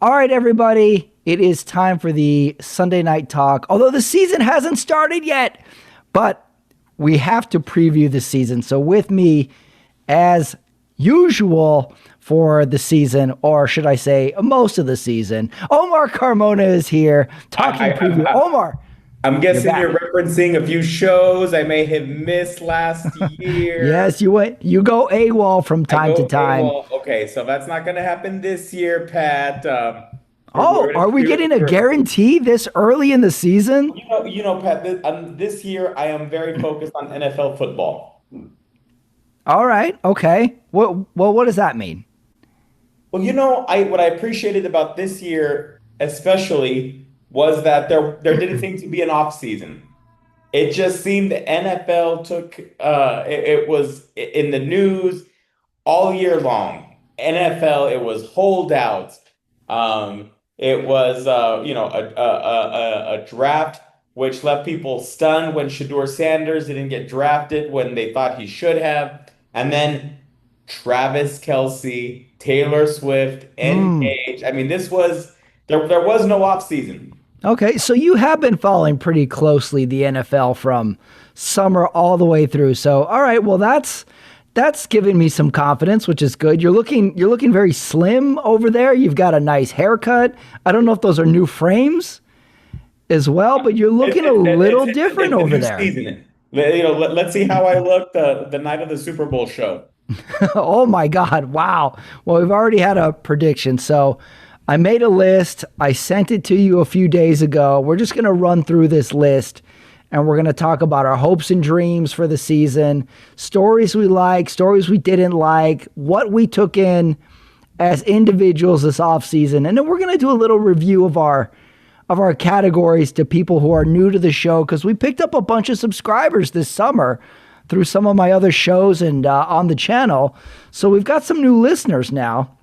All right, everybody. It is time for the Sunday Night Talk. Although the season hasn't started yet, but we have to preview the season. So with me, as usual for the season, or should I say most of the season, Omar Carmona is here talking preview. Omar, I'm you're guessing back. you're referencing a few shows I may have missed last year. Yes, you go AWOL from I time to go time. AWOL. Okay, so that's not going to happen this year, Pat. Oh, We're are gonna we do. getting a guarantee this early in the season? Pat. This year I am very focused on NFL football. All right. Okay. What does that mean? Well, what I appreciated about this year, especially, was that there didn't seem to be an off season. It just seemed the NFL took it was in the news all year long. NFL, it was holdouts. It was a draft which left people stunned when Shador Sanders didn't get drafted when they thought he should have, and then Travis Kelsey, Taylor Swift, Hmm. engaged. I mean, this was there was no off season. Okay, so you have been following pretty closely the NFL from summer all the way through. So, all right, well that's giving me some confidence, which is good. You're looking very slim over there. You've got a nice haircut. I don't know if those are new frames as well, but you're looking a little different It's a over new there. season. Let's see how I look the night of the Super Bowl show. Oh my God. Wow. Well, we've already had a prediction. So I made a list. I sent it to you a few days ago. We're just going to run through this list and we're going to talk about our hopes and dreams for the season, stories we like, stories we didn't like, what we took in as individuals this offseason. And then we're going to do a little review of our categories to people who are new to the show because we picked up a bunch of subscribers this summer through some of my other shows and on the channel. So we've got some new listeners now.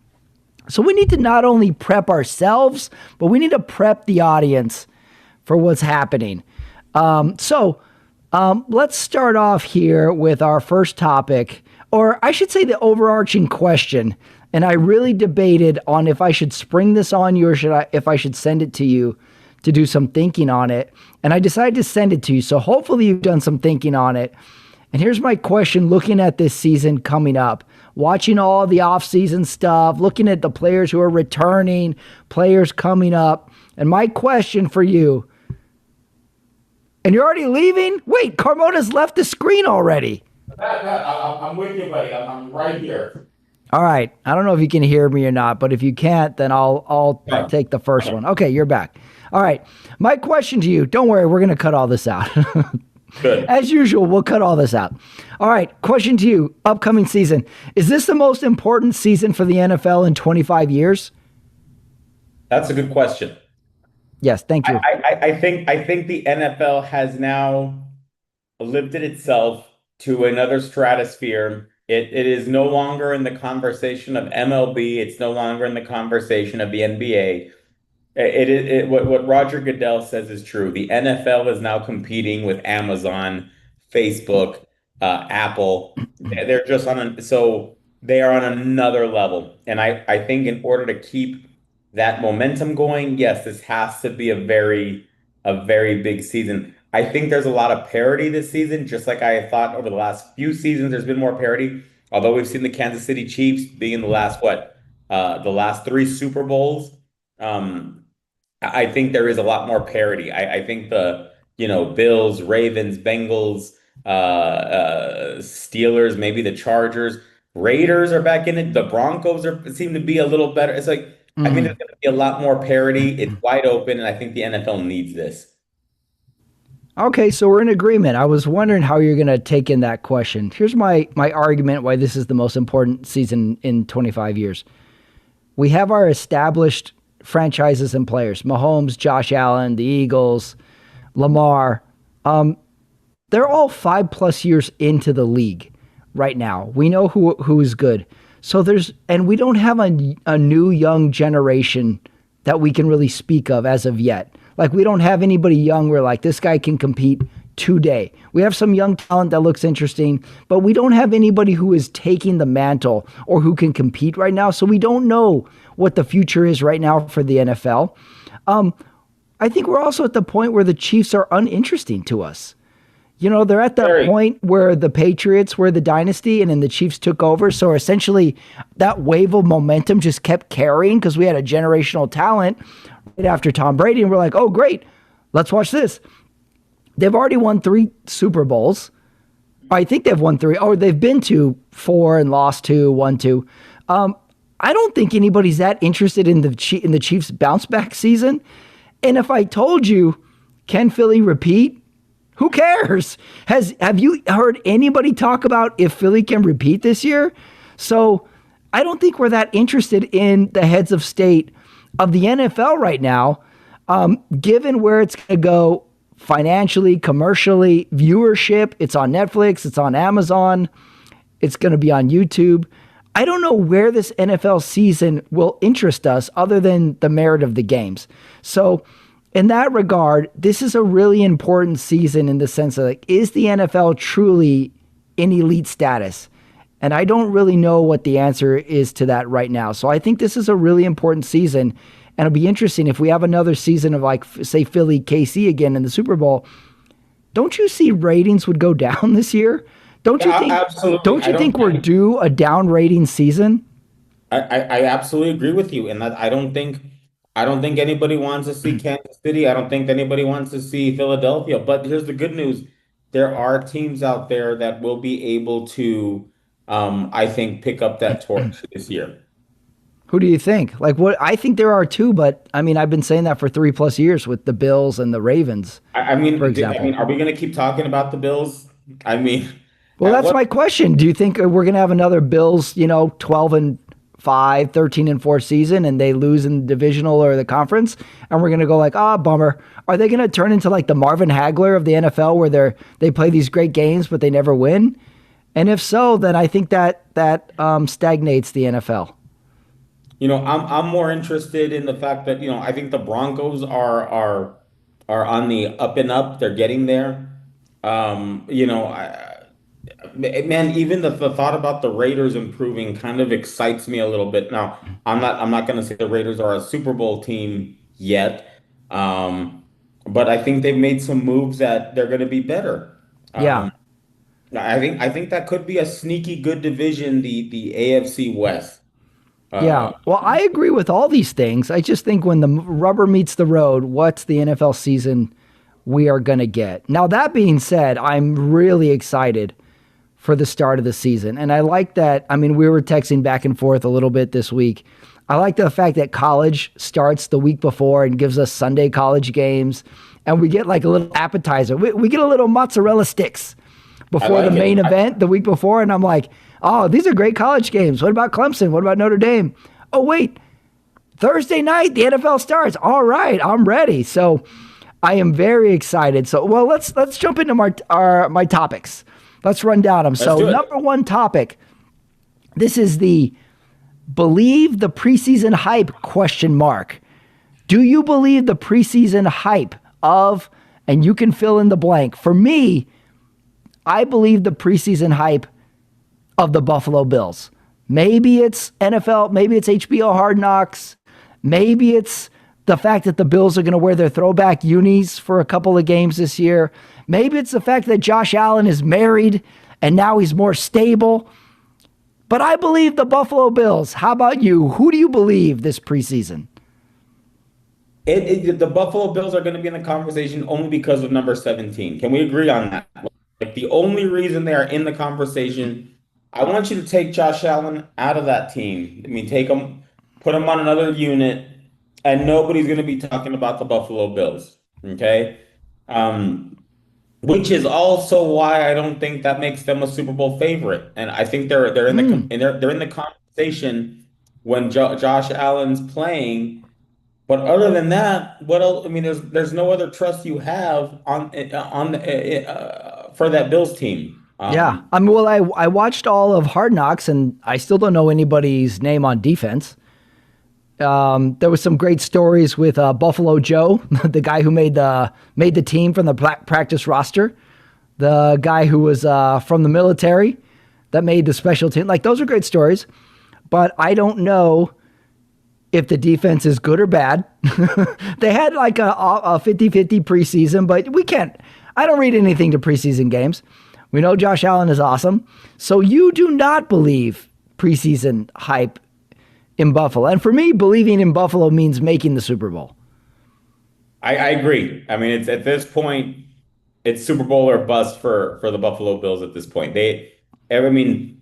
So we need to not only prep ourselves, but we need to prep the audience for what's happening. Let's start off here with our first topic, or I should say the overarching question. And I really debated on if I should spring this on you or if I should send it to you to do some thinking on it. And I decided to send it to you. So hopefully you've done some thinking on it. And here's my question looking at this season coming up, watching all the offseason stuff, looking at the players who are returning, players coming up. And my question for you, and you're already leaving? Wait, Carmona's left the screen already. I'm with you, buddy. I'm right here. All right. I don't know if you can hear me or not, but if you can't, then I'll Yeah. take the first one. Okay, you're back. All right. My question to you, don't worry, we're going to cut all this out. Good. As usual, we'll cut all this out. All right, question to you, upcoming season. Is this the most important season for the NFL in 25 years? That's a good question. Yes, thank you. I think the NFL has now lifted itself to another stratosphere. It is no longer in the conversation of MLB. It's no longer in the conversation of the NBA. What Roger Goodell says is true. The NFL is now competing with Amazon, Facebook, Apple. They're just so they are on another level. And I think in order to keep that momentum going, yes, this has to be a very big season. I think there's a lot of parity this season, just like I thought over the last few seasons, there's been more parity. Although we've seen the Kansas City Chiefs being in the last three Super Bowls. I think there is a lot more parity. I think Bills, Ravens, Bengals, Steelers, maybe the Chargers, Raiders are back in it. The Broncos seem to be a little better. It's like I think Mm. there's going to be a lot more parity. It's wide open, and I think the NFL needs this. Okay, so we're in agreement. I was wondering how you're going to take in that question. Here's my argument why this is the most important season in 25 years. We have our established franchises and players, Mahomes, Josh Allen, the Eagles, Lamar. They're all 5+ years into the league right now. We know who is good. So and we don't have a new young generation that we can really speak of as of yet. Like we don't have anybody young where like this guy can compete today. We have some young talent that looks interesting, but we don't have anybody who is taking the mantle or who can compete right now. So we don't know what the future is right now for the NFL. I think we're also at the point where the Chiefs are uninteresting to us. You know, they're at that point where the Patriots were the dynasty and then the Chiefs took over. So essentially that wave of momentum just kept carrying because we had a generational talent right after Tom Brady. And we're like, oh, great, let's watch this. They've already won 3 Super Bowls. I think they've won 3. Oh, they've been to 4 and lost 2, won 2. I don't think anybody's that interested in the Chiefs bounce back season. And if I told you, can Philly repeat? Who cares? Have you heard anybody talk about if Philly can repeat this year? So I don't think we're that interested in the heads of state of the NFL right now, given where it's going to go financially, commercially, viewership. It's on Netflix. It's on Amazon. It's going to be on YouTube. I don't know where this NFL season will interest us other than the merit of the games. So in that regard, this is a really important season in the sense of like, is the NFL truly in elite status? And I don't really know what the answer is to that right now. So I think this is a really important season. And it'll be interesting if we have another season of like, say, Philly KC again in the Super Bowl. Don't you see ratings would go down this year? Don't you think? Absolutely. Don't you think we're due a down rating season? I absolutely agree with you, and that I don't think anybody wants to see Kansas City. I don't think anybody wants to see Philadelphia. But here's the good news: there are teams out there that will be able to, I think, pick up that torch this year. Who do you think? Like what? I think there are 2, but I mean, I've been saying that for 3+ years with the Bills and the Ravens. I mean, for example, are we going to keep talking about the Bills? I mean. Well, that's my question. Do you think we're going to have another Bills, 12-5, 13-4 season and they lose in the divisional or the conference? And we're going to go like, bummer. Are they going to turn into like the Marvin Hagler of the NFL where they play these great games, but they never win? And if so, then I think that stagnates the NFL. I'm more interested in the fact that, I think the Broncos are on the up and up. They're getting there. Man, even the thought about the Raiders improving kind of excites me a little bit. Now, I'm not going to say the Raiders are a Super Bowl team yet, but I think they've made some moves that they're going to be better. Yeah. I think that could be a sneaky good division, the AFC West. Yeah. Well, I agree with all these things. I just think when the rubber meets the road, what's the NFL season we are going to get? Now, that being said, I'm really excited for the start of the season. And I like that. I mean, we were texting back and forth a little bit this week. I like the fact that college starts the week before and gives us Sunday college games. And we get like a little appetizer. We get a little mozzarella sticks before the main event the week before. And I'm like, oh, these are great college games. What about Clemson? What about Notre Dame? Oh, wait, Thursday night, the NFL starts. All right, I'm ready. So I am very excited. So, well, let's jump into my topics. Let's run down them. So number 1 topic, this is the believe the preseason hype ? Do you believe the preseason hype of, and you can fill in the blank. For me, I believe the preseason hype of the Buffalo Bills. Maybe it's NFL, maybe it's HBO Hard Knocks, maybe it's the fact that the Bills are going to wear their throwback unis for a couple of games this year. Maybe it's the fact that Josh Allen is married and now he's more stable. But I believe the Buffalo Bills. How about you? Who do you believe this preseason? The Buffalo Bills are going to be in the conversation only because of number 17. Can we agree on that? Like the only reason they are in the conversation, I want you to take Josh Allen out of that team. I mean, take him, put him on another unit, and nobody's going to be talking about the Buffalo Bills. Okay? Which is also why I don't think that makes them a Super Bowl favorite. And I think they're in the conversation when Josh Allen's playing. But other than that, what else? I mean, there's no other trust you have on for that Bills team. Yeah, I mean, well, I watched all of Hard Knocks, and I still don't know anybody's name on defense. There was some great stories with Buffalo Joe, the guy who made the team from the practice roster. the guy who was from the military that made the special team. Like those are great stories, but I don't know if the defense is good or bad. They had like a 50-50 preseason, but we can't. I don't read anything to preseason games. We know Josh Allen is awesome. So you do not believe preseason hype in Buffalo. And for me, believing in Buffalo means making the Super Bowl. I agree. I mean, it's at this point, it's Super Bowl or bust for the Buffalo Bills at this point. I mean,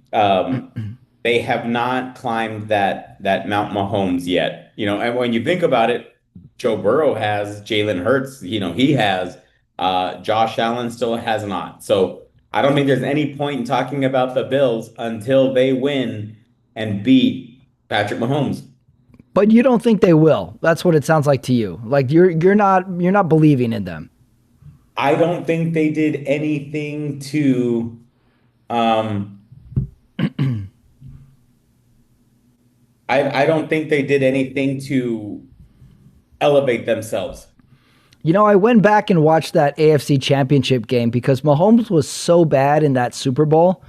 they have not climbed that Mount Mahomes yet. And when you think about it, Joe Burrow has, Jalen Hurts, he has, Josh Allen still has not. So I don't think there's any point in talking about the Bills until they win and beat Patrick Mahomes. But you don't think they will. That's what it sounds like to you. Like you're not believing in them. I don't think they did anything to um I don't think they did anything to elevate themselves. I went back and watched that AFC Championship game because Mahomes was so bad in that Super Bowl.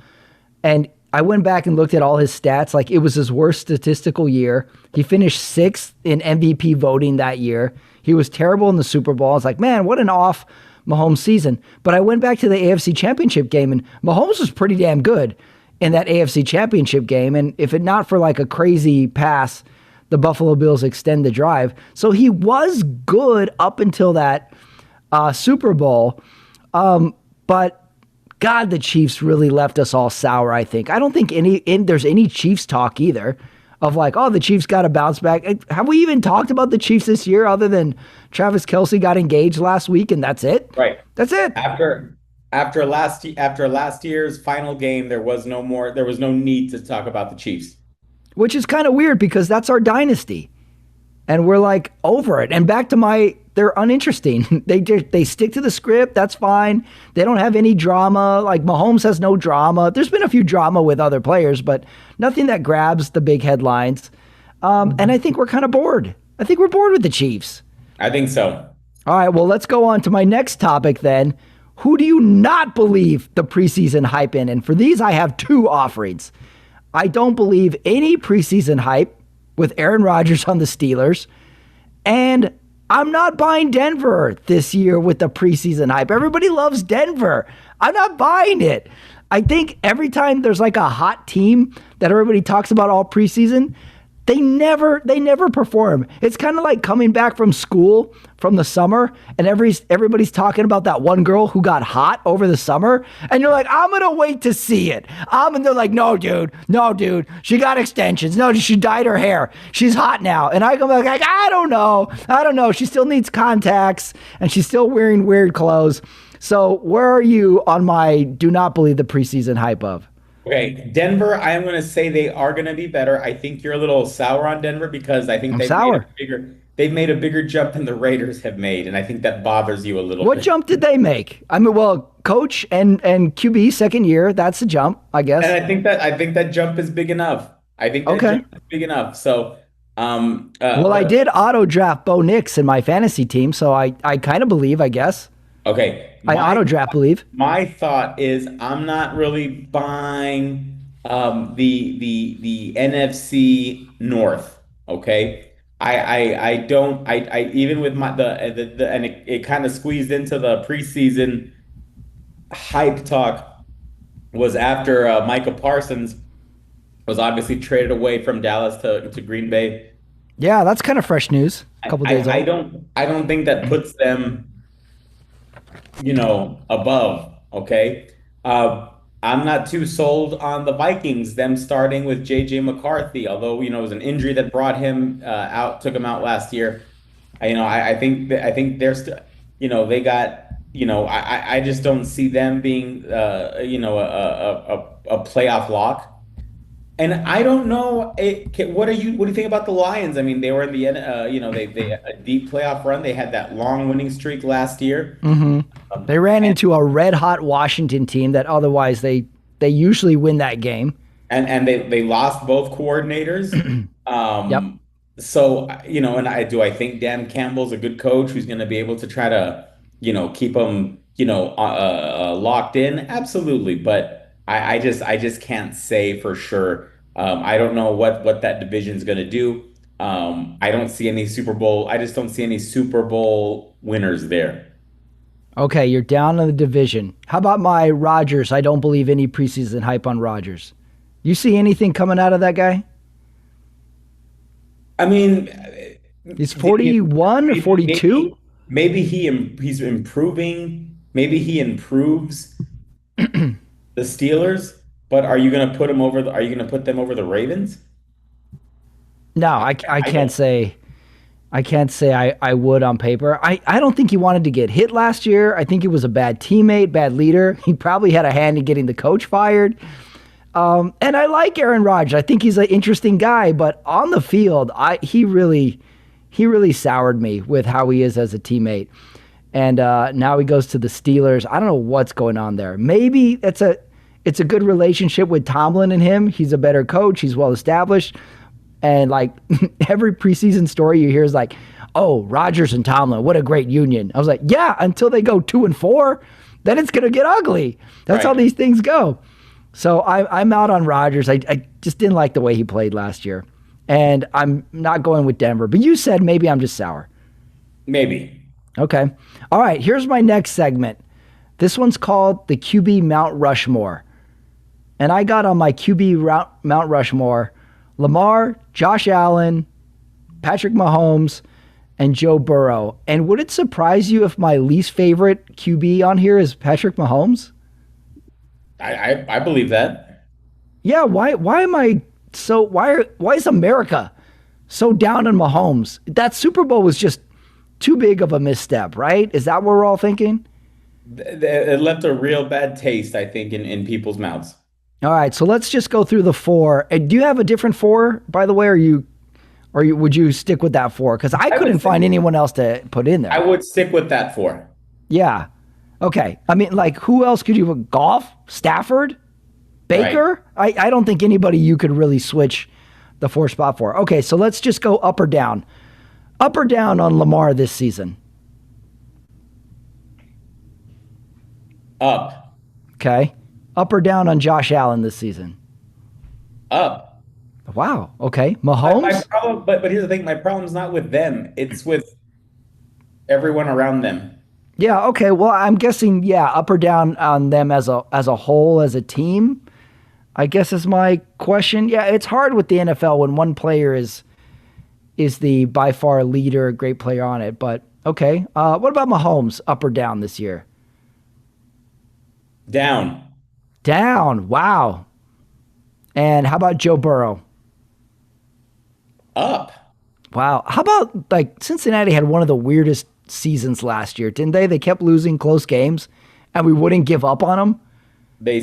And I went back and looked at all his stats. Like it was his worst statistical year. He finished sixth in MVP voting that year. He was terrible in the Super Bowl. I was like, man, what an off Mahomes season. But I went back to the AFC Championship game and Mahomes was pretty damn good in that AFC Championship game. And if it not for like a crazy pass, the Buffalo Bills extend the drive. So he was good up until that Super Bowl. But God, the Chiefs really left us all sour, I think. I don't think there's any Chiefs talk either of like, oh, the Chiefs got to bounce back. Have we even talked about the Chiefs this year other than Travis Kelce got engaged last week and that's it? Right. That's it. After last year's final game, there was no need to talk about the Chiefs. Which is kind of weird because that's our dynasty. And we're like over it. And back to they're uninteresting. They stick to the script. That's fine. They don't have any drama. Like Mahomes has no drama. There's been a few drama with other players, but nothing that grabs the big headlines. And I think we're kind of bored. I think we're bored with the Chiefs. I think so. All right. Well, let's go on to my next topic then. Who do you not believe the preseason hype in? And for these, I have two offerings. I don't believe any preseason hype with Aaron Rodgers on the Steelers. And I'm not buying Denver this year with the preseason hype. Everybody loves Denver. I'm not buying it. I think every time there's like a hot team that everybody talks about all preseason, they never perform. It's kind of like coming back from school from the summer and everybody's talking about that one girl who got hot over the summer. And you're like, I'm going to wait to see it. And they're like, no, dude, she got extensions. No, she dyed her hair. She's hot now. And I go like, I don't know. She still needs contacts and she's still wearing weird clothes. So where are you on my do not believe the preseason hype of? Okay, Denver, I am going to say they are going to be better. I think you're a little sour on Denver because I think I'm sour. They've made a bigger jump than the Raiders have made, and I think that bothers you a little What bit. jump did they make? I mean, well, coach and QB second year, that's a jump, I guess. And I think that jump is big enough. I think that jump is big enough. So, Well, I did auto draft Bo Nix in my fantasy team, so I kind of believe, I guess. okay. I auto draft believe. My thought is I'm not really buying the NFC North. Okay, I don't I even with the and it kind of squeezed into the preseason hype talk was after Micah Parsons was obviously traded away from Dallas to Green Bay. Yeah, that's kind of fresh news. A couple days I old. don't think that puts them above. Okay. I'm not too sold on the Vikings, them starting with JJ McCarthy, although, it was an injury that brought him took him out last year. I think they're still, they got, I just don't see them being, a playoff lock. And I don't know. What do you think about the Lions? I mean, they were in the they had a deep playoff run. They had that long winning streak last year. They ran into a red hot Washington team that otherwise they usually win that game. And they lost both coordinators. Yep. So, and I think Dan Campbell's a good coach who's going to be able to try to, keep them locked in? Absolutely. But I just can't say for sure. I don't know what that division is going to do. I don't see any Super Bowl. I just don't see any Super Bowl winners there. Okay, you're down in the division. How about my Rodgers? I don't believe any preseason hype on Rodgers. You see anything coming out of that guy? I mean, He's 41 or maybe 42? he's improving. Maybe he improves the Steelers. But are you going to put them over the Ravens? No, I, I I can't don't. say I would on paper. I don't think he wanted to get hit last year. I think he was a bad teammate, bad leader. He probably had a hand in getting the coach fired. And I like Aaron Rodgers. I think he's an interesting guy, but on the field, he really soured me with how he is as a teammate. And now he goes to the Steelers. I don't know what's going on there. Maybe it's a good relationship with Tomlin and him. He's a better coach. He's well established. And like every preseason story you hear is like, oh, Rodgers and Tomlin, what a great union. I was like, yeah, until they go 2-4, then it's gonna get ugly. That's how Right. these things go. So I'm out on Rodgers. I just didn't like the way he played last year. And I'm not going with Denver. But you said maybe I'm just sour. Maybe. Okay. All right, here's my next segment. This one's called the QB Mount Rushmore. And I got on my Mount Rushmore Lamar, Josh Allen, Patrick Mahomes, and Joe Burrow. And would it surprise you if my least favorite QB on here is Patrick Mahomes? I believe that. Yeah, why am I so why is America so down on Mahomes? That Super Bowl was just too big of a misstep, right? Is that what we're all thinking? It left a real bad taste, I think, in people's mouths. All right, so let's just go through the four. Do you have a different four, by the way, would you stick with that four? Because I I would couldn't stick, find anyone else to put in I there. would stick with that four. Yeah. Okay. I mean, like, who else could you put? Golf? Stafford? Right. Baker? I don't think anybody you could really switch the four spot for. Okay, so let's just go up or down. Up or down on Lamar this season. Up. Okay. Up or down on Josh Allen this season. Up. Wow. Okay. My Mahomes? problem, but here's the thing, my problem's not with them. It's with everyone around them. Yeah, okay. Well, I'm guessing, yeah, up or down on them as a whole, as a team, I guess is my question. Yeah, it's hard with the NFL when one player is the by far leader, great player on it. But okay. What about Mahomes, up or down this year? Down. Down. Wow. And how about Joe Burrow? Up. Wow. How about like Cincinnati had one of the weirdest seasons last year, didn't they? They kept losing close games, and we wouldn't give up on them. They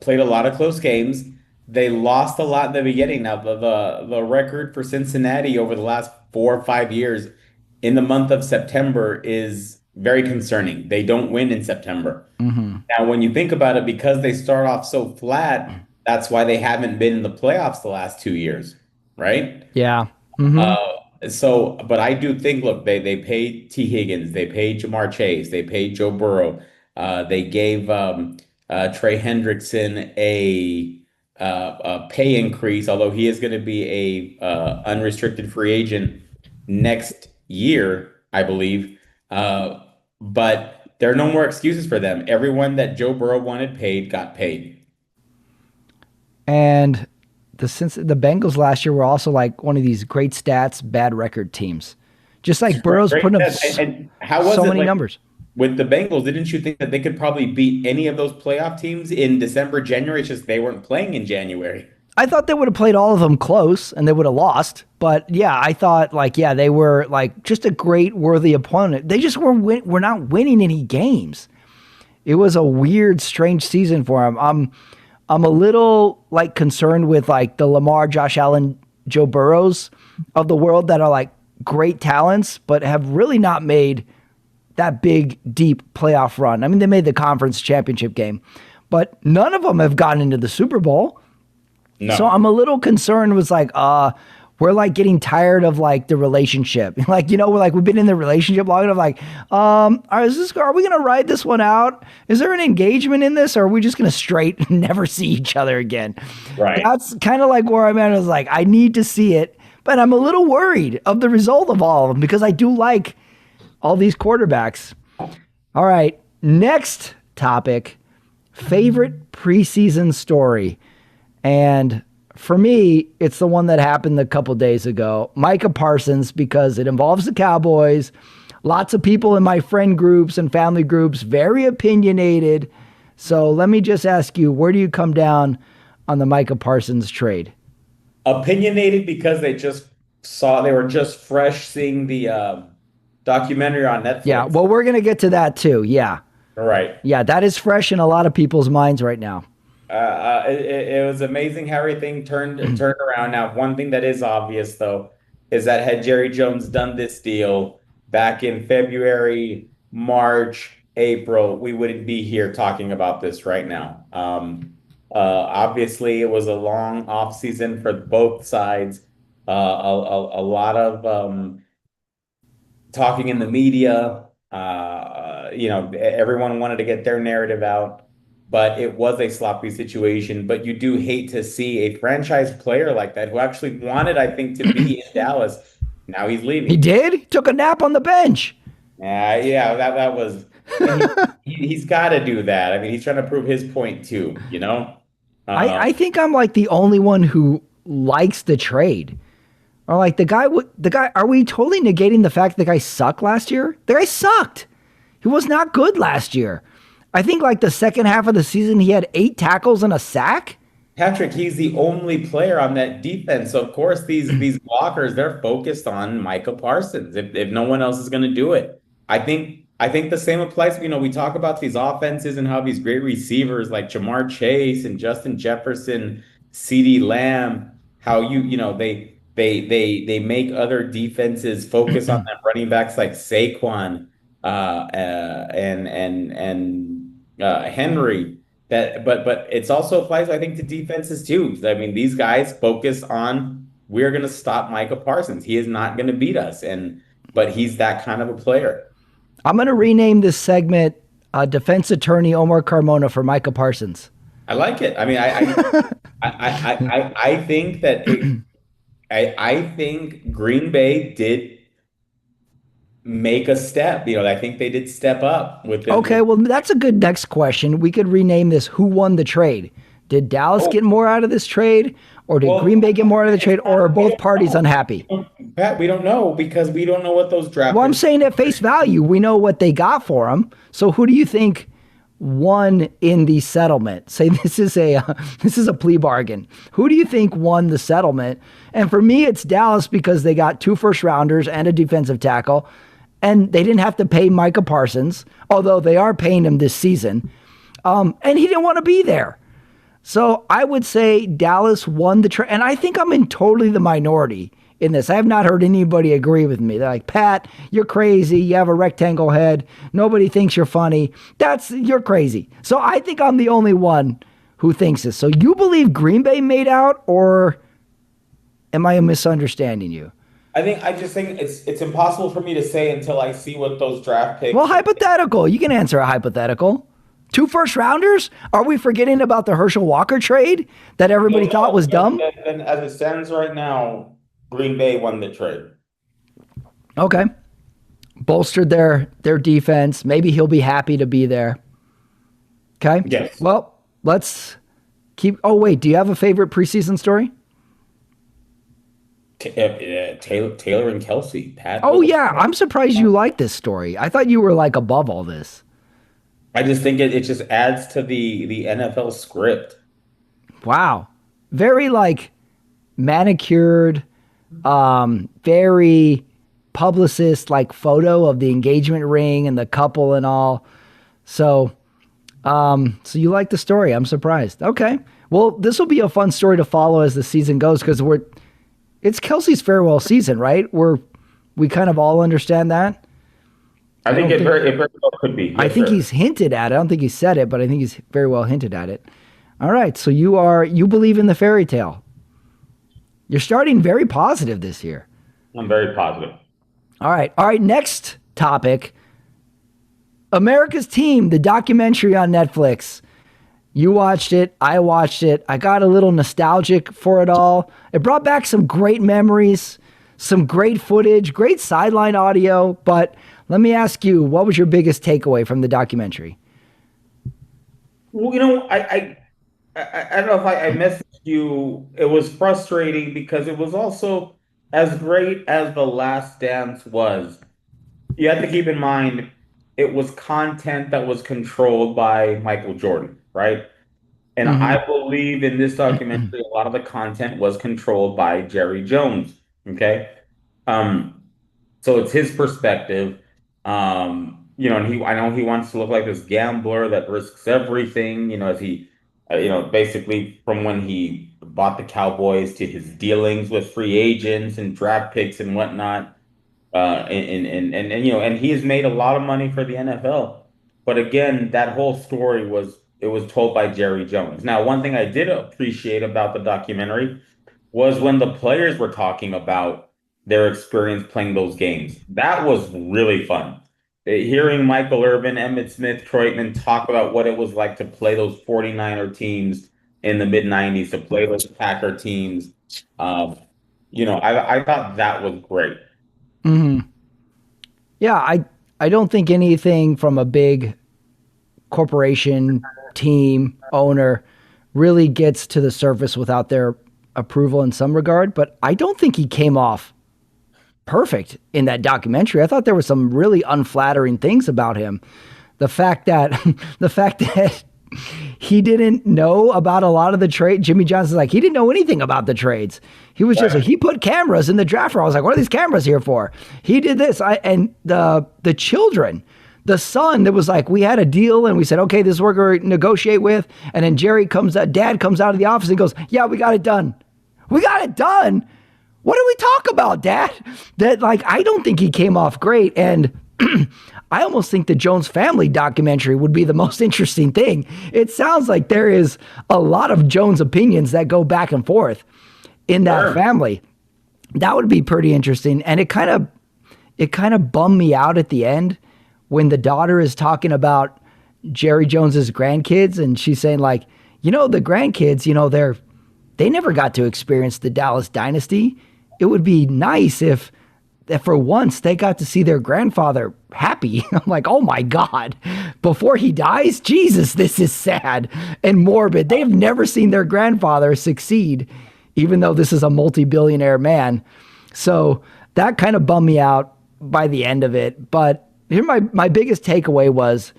played a lot of close games. They lost a lot in the beginning. Now the record for Cincinnati over the last 4 or 5 years in the month of September is very concerning. They don't win in September. Hmm. Now, when you think about it, because they start off so flat, that's why they haven't been in the playoffs the last 2 years, right? Yeah. Hmm. But I do think, look, they paid T. Higgins, they paid Jamar Chase, they paid Joe Burrow, they gave Trey Hendrickson a pay increase, although he is going to be a unrestricted free agent next year, I believe. But there are no more excuses for them. Everyone that Joe Burrow wanted paid got paid. And the Bengals last year were also like one of these great stats, bad record teams. Just like Burrow's Great. putting up And how was so it many like numbers. with the Bengals? Didn't you think that they could probably beat any of those playoff teams in December, January? It's just they weren't playing in January. I thought they would have played all of them close and they would have lost. But yeah, I thought like, yeah, they were like just a great worthy opponent. They just were not winning any games. It was a weird, strange season for them. I'm a little like concerned with like the Lamar, Josh Allen, Joe Burrows of the world that are like great talents, but have really not made that big, deep playoff run. I mean, they made the conference championship game, but none of them have gotten into the Super Bowl. So No. I'm a little concerned with like, we're like getting tired of like the relationship. Like, we're like, we've been in the relationship long enough. Like, are we going to ride this one out? Is there an engagement in this? Or are we just going to straight never see each other again? Right. That's kind of like where I'm at. I was like, I need to see it, but I'm a little worried of the result of all of them because I do like all these quarterbacks. All right. Next topic, favorite preseason story. And for me, it's the one that happened a couple days ago. Micah Parsons, because it involves the Cowboys. Lots of people in my friend groups and family groups, very opinionated. So let me just ask you, where do you come down on the Micah Parsons trade? Opinionated because they were just fresh seeing the documentary on Netflix. Yeah, well, we're going to get to that too. Yeah. Right. Yeah, that is fresh in a lot of people's minds right now. It was amazing how everything turned around. Now, one thing that is obvious though is that had Jerry Jones done this deal back in February, March, April, we wouldn't be here talking about this right now. Obviously, it was a long off season for both sides. A lot of talking in the media. Everyone wanted to get their narrative out, but it was a sloppy situation. But you do hate to see a franchise player like that who actually wanted, I think, to be in Dallas. Now he's leaving. He did? He took a nap on the bench. Yeah, that was. He's got to do that. I mean, he's trying to prove his point too. I think I'm like the only one who likes the trade. Or like the guy, are we totally negating the fact the guy sucked last year? The guy sucked. He was not good last year. I think like the second half of the season, he had 8 tackles and a sack. Patrick, he's the only player on that defense. So of course, these blockers, they're focused on Micah Parsons if no one else is going to do it. I think the same applies. We talk about these offenses and how these great receivers like Jamar Chase and Justin Jefferson, CeeDee Lamb, how they make other defenses focus on them running backs like Saquon and Henry. But it's also applies, I think, to defenses too. I mean, these guys focus on we're going to stop Micah Parsons. He is not going to beat us, but he's that kind of a player. I'm going to rename this segment Defense Attorney Omar Carmona for Micah Parsons. I like it. I mean, I think that I think Green Bay did make a step. I think they did step up with them. Okay, well, that's a good next question. We could rename this Who Won the Trade? Did Dallas get more out of this trade? Or did Green Bay get more out of the trade? Or are both parties unhappy? Pat, we don't know because we don't know what those draft. Well, I'm saying at face value, we know what they got for him. So who do you think won in the settlement? Say this is a plea bargain. Who do you think won the settlement? And for me, it's Dallas because they got 2 first-rounders and a defensive tackle. And they didn't have to pay Micah Parsons, although they are paying him this season. And he didn't want to be there. So I would say Dallas won the trade. And I think I'm in totally the minority in this. I have not heard anybody agree with me. They're like, Pat, you're crazy. You have a rectangle head. Nobody thinks you're funny. You're crazy. So I think I'm the only one who thinks this. So you believe Green Bay made out, or am I misunderstanding you? I just think it's impossible for me to say until I see what those draft picks. Well, hypothetical. You can answer a hypothetical. 2 first-rounders? Are we forgetting about the Herschel Walker trade that everybody thought was dumb? And as it stands right now, Green Bay won the trade. Okay. Bolstered their defense. Maybe he'll be happy to be there. Okay? Yes. Well, let's keep... Oh, wait. Do you have a favorite preseason story? Taylor and Kelsey. Pat. Oh, yeah. I'm surprised you like this story. I thought you were like above all this. I just think it just adds to the NFL script. Wow. Very like manicured, very publicist like photo of the engagement ring and the couple and all. So you like the story. I'm surprised. Okay. Well, this will be a fun story to follow as the season goes because it's Kelsey's farewell season, right? We kind of all understand that. I think it very well could be. Yes, I think he's hinted at it. I don't think he said it, but I think he's very well hinted at it. All right. So you believe in the fairy tale. You're starting very positive this year. I'm very positive. All right. All right. Next topic. America's Team, the documentary on Netflix. You watched it. I watched it. I got a little nostalgic for it all. It brought back some great memories, some great footage, great sideline audio. But let me ask you, what was your biggest takeaway from the documentary? Well, I don't know if I messaged you. It was frustrating because it was also as great as The Last Dance was. You have to keep in mind it was content that was controlled by Michael Jordan, right? And Mm-hmm. I believe in this documentary, a lot of the content was controlled by Jerry Jones. Okay. Um, so it's his perspective. And I know he wants to look like this gambler that risks everything, as he, basically from when he bought the Cowboys to his dealings with free agents and draft picks and whatnot. And he has made a lot of money for the NFL. But again, that whole story was told by Jerry Jones. Now, one thing I did appreciate about the documentary was when the players were talking about their experience playing those games. That was really fun. Hearing Michael Irvin, Emmitt Smith, Troy Aikman talk about what it was like to play those 49er teams in the mid 90s, to play those Packer teams. I thought that was great. Mm-hmm. Yeah, I don't think anything from a big corporation, team, owner really gets to the surface without their approval in some regard. But I don't think he came off perfect in that documentary. I thought there were some really unflattering things about him. The fact that the fact that he didn't know about a lot of the trade. Jimmy Johnson's like, he didn't know anything about the trades. He was just like, he put cameras in the draft room. I was like, what are these cameras here for? He did this. And the children, the son that was like, we had a deal and we said, okay, this is what we're going to negotiate with. And then dad comes out of the office and goes, yeah, we got it done. We got it done. What did we talk about, Dad? That, like, I don't think he came off great. And I almost think the Jones family documentary would be the most interesting thing. It sounds like there is a lot of Jones opinions that go back and forth in that family. That would be pretty interesting. And it kind of bummed me out at the end when the daughter is talking about Jerry Jones's grandkids and she's saying, like, the grandkids, they never got to experience the Dallas dynasty. It would be nice if for once they got to see their grandfather happy. I'm like, oh my God, before he dies, Jesus, this is sad and morbid. They've never seen their grandfather succeed, even though this is a multi-billionaire man. So that kind of bummed me out by the end of it. But here, my biggest takeaway was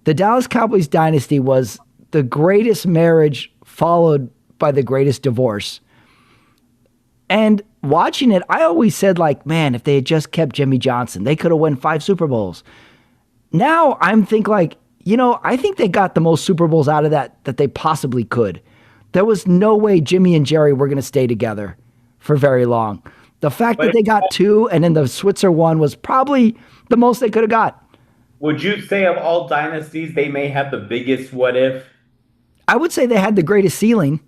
the Dallas Cowboys dynasty was the greatest marriage followed by the greatest divorce. And watching it, I always said, like, man, if they had just kept Jimmy Johnson, they could have won 5 Super Bowls. Now I'm think like, I think they got the most Super Bowls out of that they possibly could. There was no way Jimmy and Jerry were going to stay together for very long. The fact that they got 2 and then the Switzer one was probably the most they could have got. Would you say of all dynasties, they may have the biggest what if? I would say they had the greatest ceiling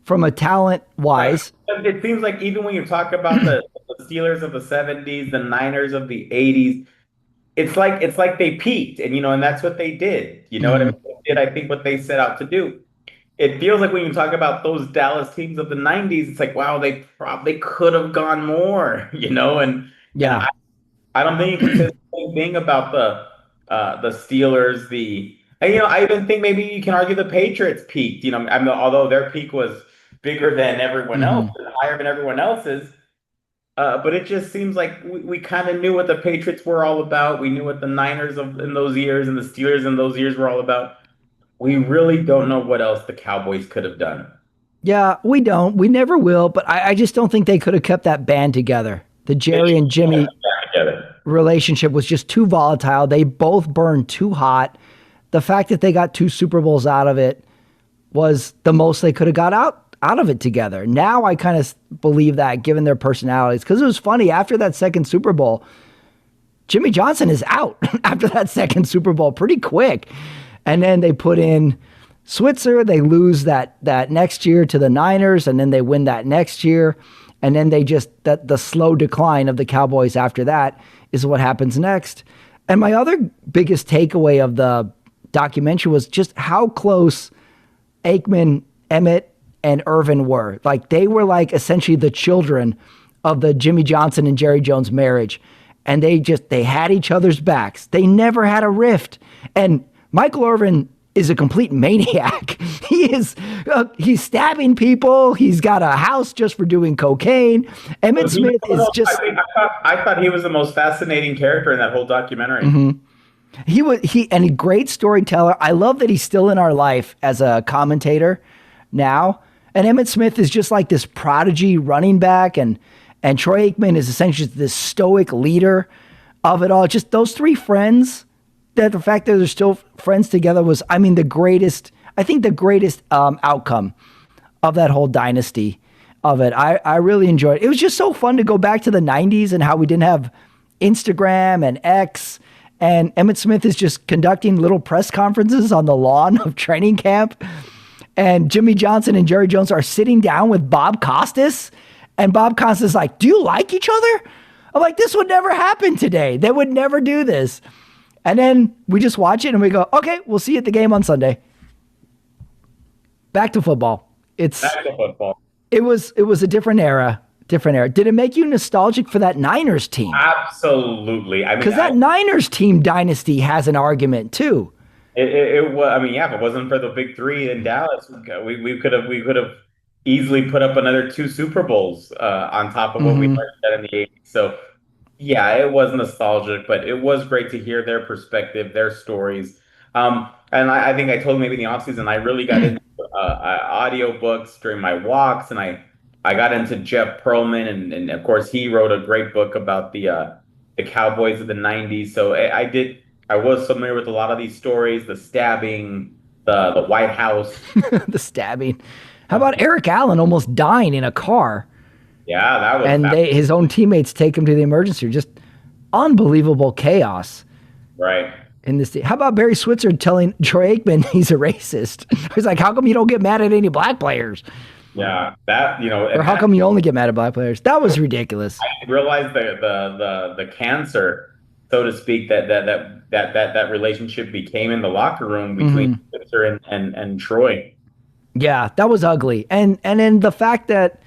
from a talent wise. Right. It seems like even when you talk about the Steelers of the 70s, the Niners of the 80s, it's like they peaked and that's what they did. You know what I mean? They did, I think, what they set out to do. It feels like when you talk about those Dallas teams of the 90s, it's like, wow, they probably could have gone more, and Yeah. I don't think you can say the same thing about the Steelers, I even think maybe you can argue the Patriots peaked, although their peak was bigger than everyone else, and higher than everyone else's. But it just seems like we kind of knew what the Patriots were all about. We knew what the Niners in those years and the Steelers in those years were all about. We really don't know what else the Cowboys could have done. Yeah, we don't. We never will. But I just don't think they could have kept that band together. The Jerry and Jimmy relationship was just too volatile. They both burned too hot. The fact that they got 2 Super Bowls out of it was the most they could have got out of it together. Now I kind of believe that, given their personalities. Because it was funny, after that second Super Bowl, Jimmy Johnson is out after that second Super Bowl pretty quick. And then they put in Switzer. They lose that next year to the Niners, and then they win that next year. And then they just, the slow decline of the Cowboys after that is what happens next. And my other biggest takeaway of the documentary was just how close Aikman, Emmett, and Irvin were. Like, they were like essentially the children of the Jimmy Johnson and Jerry Jones marriage. And they had each other's backs. They never had a rift. And Michael Irvin is a complete maniac. He's stabbing people. He's got a house just for doing cocaine. Emmett Smith is just. I thought he was the most fascinating character in that whole documentary. And a great storyteller. I love that he's still in our life as a commentator now. And Emmett Smith is just like this prodigy running back, and Troy Aikman is essentially this stoic leader of it all. Just those three friends. That the fact that they're still friends together was, I mean, the greatest outcome of that whole dynasty of it. I really enjoyed it. It was just so fun to go back to the 90s and how we didn't have Instagram and X, and Emmett Smith is just conducting little press conferences on the lawn of training camp, and Jimmy Johnson and Jerry Jones are sitting down with Bob Costas, and Bob Costas is like, do you like each other? I'm like, this would never happen today. They would never do this. And then we just watch it and we go, okay, we'll see you at the game on Sunday. Back to football. Back to football. It was a different era. Did it make you nostalgic for that Niners team? Absolutely. I mean, because that Niners team dynasty has an argument too. It was. I mean, yeah. If it wasn't for the big three in Dallas, we could have easily put up another 2 Super Bowls on top of what we had in the 80s. So. Yeah, it was nostalgic, but it was great to hear their perspective, their stories. And I think I told maybe in the offseason, I really got into audiobooks during my walks, and I got into Jeff Pearlman, and of course he wrote a great book about the Cowboys of the 90s. So I was familiar with a lot of these stories, the stabbing, the White House. The stabbing. How about Eric Allen almost dying in a car? Yeah, that was. And his own teammates take him to the emergency room. Just unbelievable chaos. Right. In this team. How about Barry Switzer telling Troy Aikman he's a racist? He's like, how come you don't get mad at any black players? Yeah, that Or how come you only get mad at black players? That was ridiculous. I realized the cancer, so to speak, that relationship became in the locker room between Switzer and Troy. Yeah, that was ugly. And then the fact that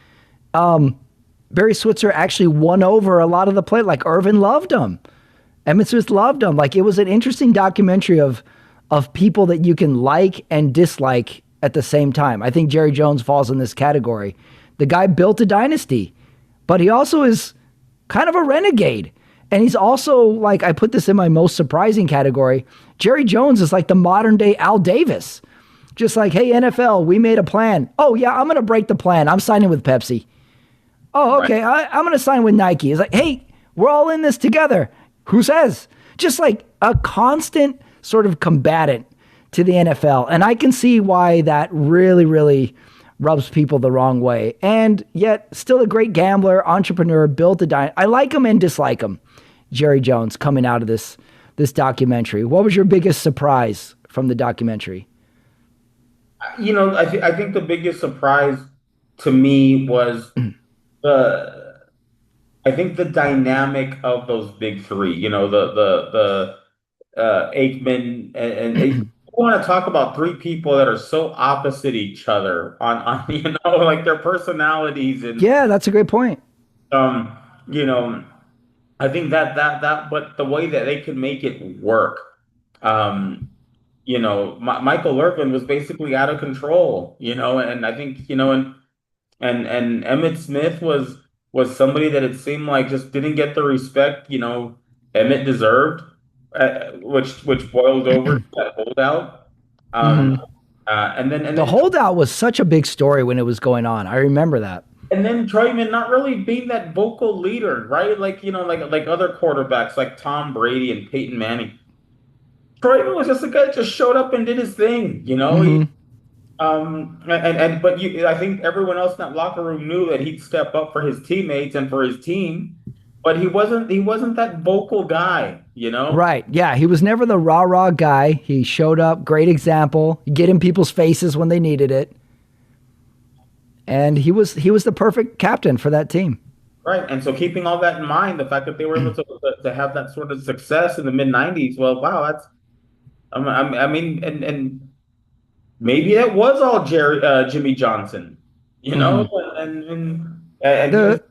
Barry Switzer actually won over a lot of the play. Like, Irvin loved him. Emmett Smith loved him. Like, it was an interesting documentary of people that you can like and dislike at the same time. I think Jerry Jones falls in this category. The guy built a dynasty, but he also is kind of a renegade. And he's also, like, I put this in my most surprising category. Jerry Jones is like the modern day Al Davis. Just like, hey, NFL, we made a plan. Oh, yeah, I'm going to break the plan. I'm signing with Pepsi. Oh, okay, right. I'm going to sign with Nike. It's like, hey, we're all in this together. Who says? Just like a constant sort of combatant to the NFL. And I can see why that really, really rubs people the wrong way. And yet still a great gambler, entrepreneur, built a dynasty. I like him and dislike him, Jerry Jones, coming out of this documentary. What was your biggest surprise from the documentary? You know, I think the biggest surprise to me was I think the dynamic of those big three. You know, the Aikman and you want to talk about three people that are so opposite each other on you know, like their personalities. And yeah, that's a great point. You know, I think that but the way that they could make it work. You know, Michael Irvin was basically out of control, you know, and I think, you know, and Emmett Smith was somebody that it seemed like just didn't get the respect, you know, Emmett deserved, which boiled over to that holdout. And then the holdout was such a big story when it was going on. I remember that. And then Troyman not really being that vocal leader, right? Like, you know, like other quarterbacks like Tom Brady and Peyton Manning. Troyman was just a guy that just showed up and did his thing, you know. I think everyone else in that locker room knew that he'd step up for his teammates and for his team, but he wasn't that vocal guy, you know. Right? Yeah, he was never the rah-rah guy. He showed up, great example, get in people's faces when they needed it. And he was the perfect captain for that team. Right. And so keeping all that in mind, the fact that they were able to have that sort of success in the mid 90s, well, wow, that's I mean, and maybe it was all Jimmy Johnson, you know, Hmm. and The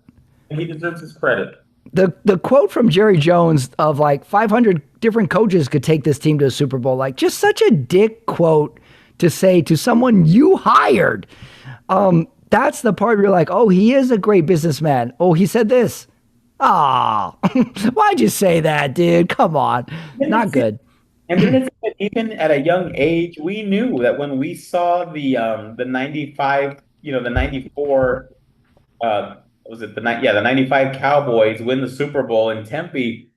he deserves his credit. the quote from Jerry Jones of like 500 different coaches could take this team to a Super Bowl, like just such a dick quote to say to someone you hired. That's the part where you're like, oh, he is a great businessman. Oh, he said this. Ah, why'd you say that, dude? Come on, And not it's good. and then it's that even at a young age, we knew that when we saw the 95, the 94 was it the 95 Cowboys win the Super Bowl in Tempe,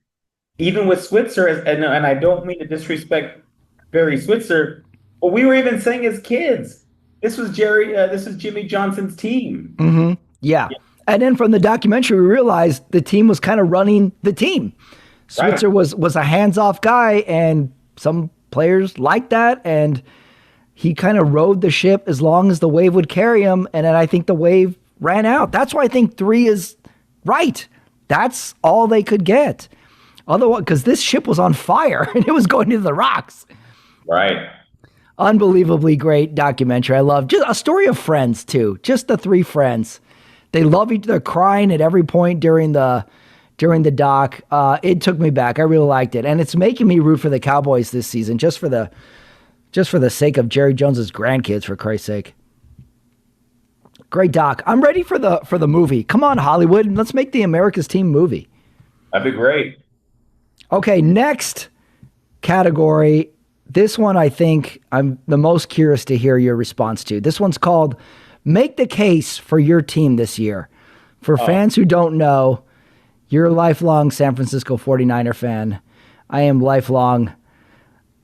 even with Switzer, and I don't mean to disrespect Barry Switzer, but we were even saying as kids, this is Jimmy Johnson's team. Yeah. And then from the documentary, we realized the team was kind of running the team. Right. Switzer was a hands-off guy, and some players liked that, and he kind of rode the ship as long as the wave would carry him. And then I think the wave ran out. That's why I think 3 is right. That's all they could get. Otherwise, because this ship was on fire and it was going into the rocks. Right. Unbelievably great documentary. I love just a story of friends too. Just the 3 friends. They love each other, crying at every point during the doc. It took me back. I really liked it, and it's making me root for the Cowboys this season, just for the sake of Jerry Jones's grandkids, for Christ's sake. Great doc. I'm ready for the movie. Come on, Hollywood, let's make the America's Team movie. That'd be great. Okay, next category. This one I think I'm the most curious to hear your response to. This one's called Make the Case for Your Team This Year. For fans who don't know, you're a lifelong San Francisco 49er fan. I am lifelong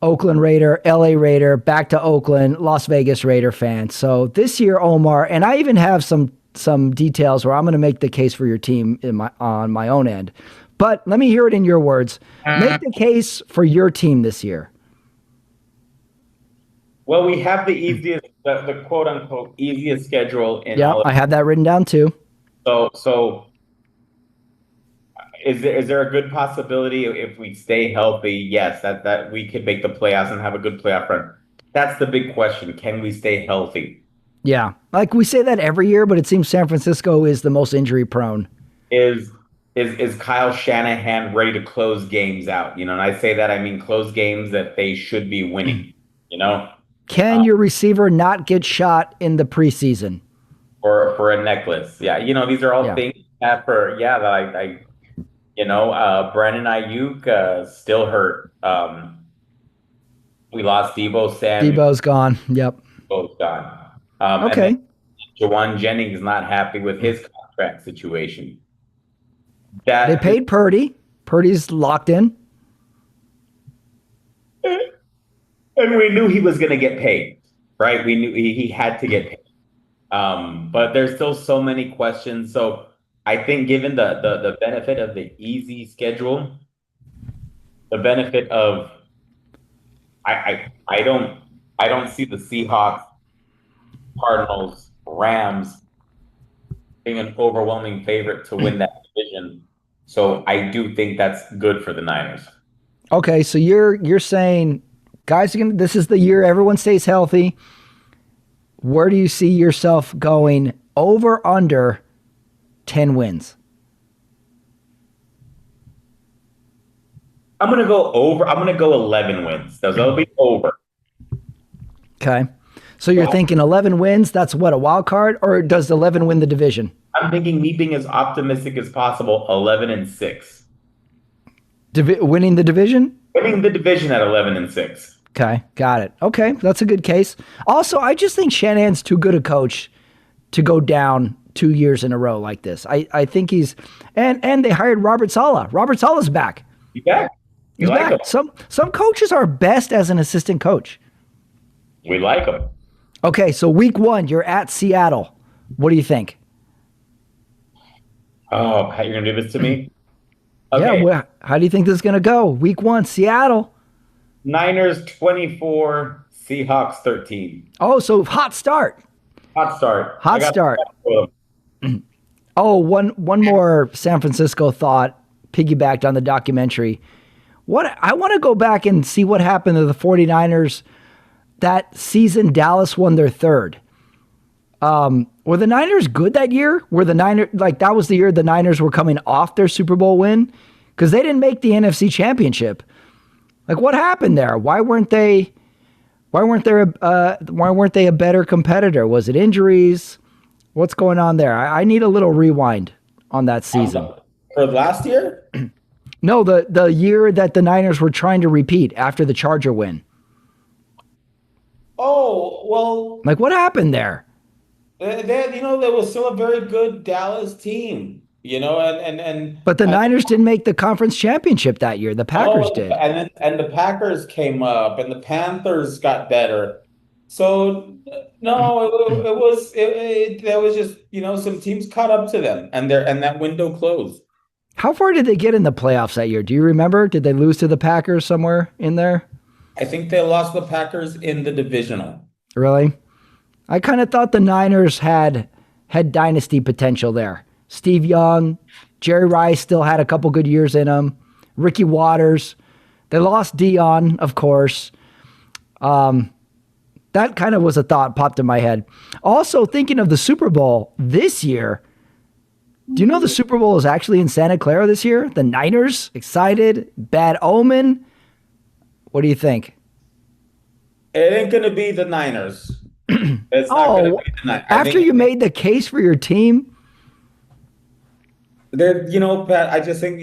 Oakland Raider, LA Raider, back to Oakland, Las Vegas Raider fan. So this year, Omar, and I even have some details where I'm going to make the case for your team on my own end. But let me hear it in your words. Make the case for your team this year. Well, we have the quote unquote easiest schedule in Yeah, all of I have that written down too. so is there a good possibility if we stay healthy, yes, that we could make the playoffs and have a good playoff run? That's the big question. Can we stay healthy? Yeah, like we say that every year, but it seems San Francisco is the most injury prone. Is Kyle Shanahan ready to close games out? And I say that, I mean close games that they should be winning, Can your receiver not get shot in the preseason? for a necklace. Yeah, these are all things that Brandon Ayuk still hurt. We lost Debo Samuel. Debo's gone. Yep. Debo's gone. Okay. And Jawan Jennings is not happy with his contract situation. They paid Purdy. Purdy's locked in. And we knew he was going to get paid, right? We knew he had to get paid. But there's still so many questions. So I think given the benefit of the easy schedule, the benefit of I don't see the Seahawks, Cardinals, Rams being an overwhelming favorite to win that division. So I do think that's good for the Niners. Okay, so you're saying guys this is the year everyone stays healthy. Where do you see yourself going over under 10 wins? I'm going to go over. I'm going to go 11 wins. That'll be over. Okay. So you're thinking 11 wins, that's what, a wild card? Or does 11 win the division? I'm thinking me being as optimistic as possible, 11-6. Winning the division? Winning the division at 11-6. Okay, got it. Okay, that's a good case. Also, I just think Shanahan's too good a coach to go down 2 years in a row like this. I think he's and they hired Robert Saleh. Robert Saleh's back. He's back. He's like back. him. Some coaches are best as an assistant coach. We like him. Okay, so week 1, you're at Seattle. What do you think? Oh, you're gonna do this to me? Okay. Yeah, well, how do you think this is gonna go? Week 1, Seattle. Niners 24, Seahawks 13. Oh, so hot start. Hot start. I Hot got. start. Oh, one more San Francisco thought piggybacked on the documentary. What I want to go back and see what happened to the 49ers that season Dallas won their third. Were the Niners good that year? Were the Niners like that was the year the Niners were coming off their Super Bowl win? Because they didn't make the NFC Championship. Like what happened there? Why weren't they a better competitor? Was it injuries? What's going on there? I need a little rewind on that season. For last year? No, the year that the Niners were trying to repeat after the Charger win. Oh, well, Like what happened there? there was still a very good Dallas team, and But the Niners didn't make the conference championship that year. The Packers no, did. and the Packers came up, and the Panthers got better. So no, there was just some teams caught up to them, and that window closed. How far did they get in the playoffs that year? Do you remember? Did they lose to the Packers somewhere in there? I think they lost the Packers in the divisional. Really? I kind of thought the Niners had dynasty potential there. Steve Young, Jerry Rice still had a couple good years in them. Ricky Waters. They lost Dion, of course. That kind of was a thought popped in my head. Also, thinking of the Super Bowl this year, do you know the Super Bowl is actually in Santa Clara this year? The Niners, excited, bad omen. What do you think? It ain't going to be the Niners. It's not going to be the Niners. After you made the case for your team, Pat, I just think,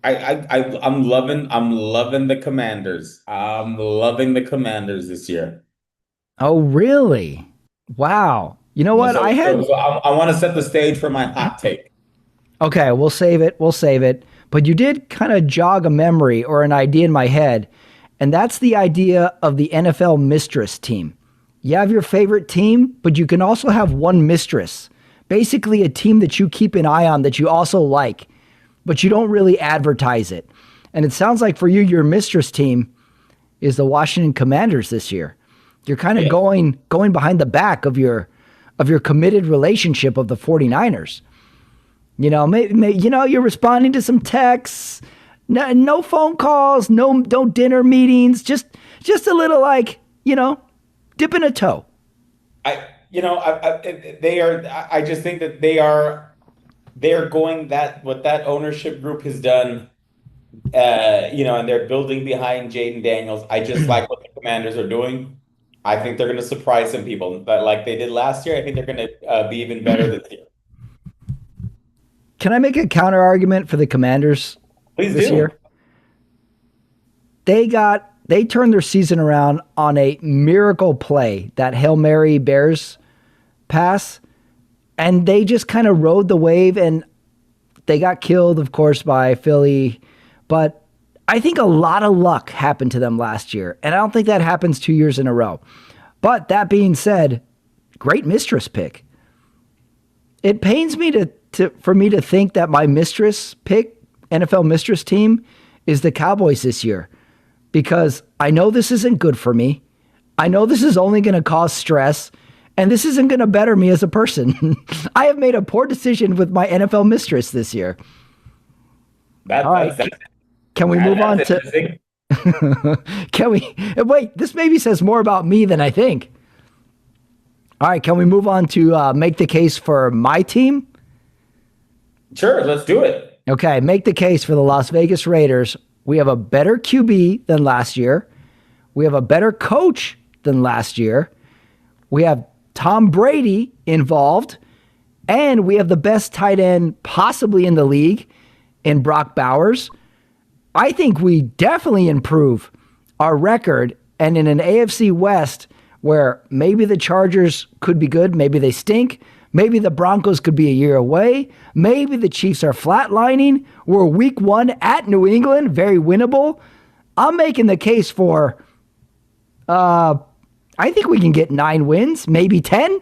I'm loving the Commanders. I'm loving the Commanders this year. oh really? Wow. You know what? So I want to set the stage for my hot take. Okay, we'll save it. We'll save it. But you did kind of jog a memory or an idea in my head, and that's the idea of the NFL mistress team. You have your favorite team, but you can also have one mistress. Basically a team that you keep an eye on that you also like, but you don't really advertise it. And it sounds like for you, your mistress team is the Washington Commanders this year. You're kind of going behind the back of your committed relationship of the 49ers. You're responding to some texts, no phone calls, no dinner meetings, just a little dipping a toe. I just think that they are going what that ownership group has done, and they're building behind Jaden Daniels. I just like what the Commanders are doing. I think they're going to surprise some people, but like they did last year, I think they're going to be even better this year. Can I make a counter argument for the Commanders this year? They turned their season around on a miracle play, that Hail Mary Bears pass, and they just kind of rode the wave, and they got killed, of course, by Philly. But I think a lot of luck happened to them last year, and I don't think that happens 2 years in a row. But that being said, great mistress pick. It pains me for me to think that my mistress pick, NFL mistress team, is the Cowboys this year. Because I know this isn't good for me. I know this is only going to cause stress, and this isn't going to better me as a person. I have made a poor decision with my NFL mistress this year. All right. Can we move on to... Can we... Wait, this maybe says more about me than I think. All right, can we move on to make the case for my team? Sure, let's do it. Okay, make the case for the Las Vegas Raiders. We have a better QB than last year. We have a better coach than last year. We have Tom Brady involved. And we have the best tight end possibly in the league in Brock Bowers. I think we definitely improve our record. And in an AFC West where maybe the Chargers could be good, maybe they stink, maybe the Broncos could be a year away. Maybe the Chiefs are flatlining. We're week 1 at New England, very winnable. I'm making the case for, I think we can get 9 wins, maybe 10.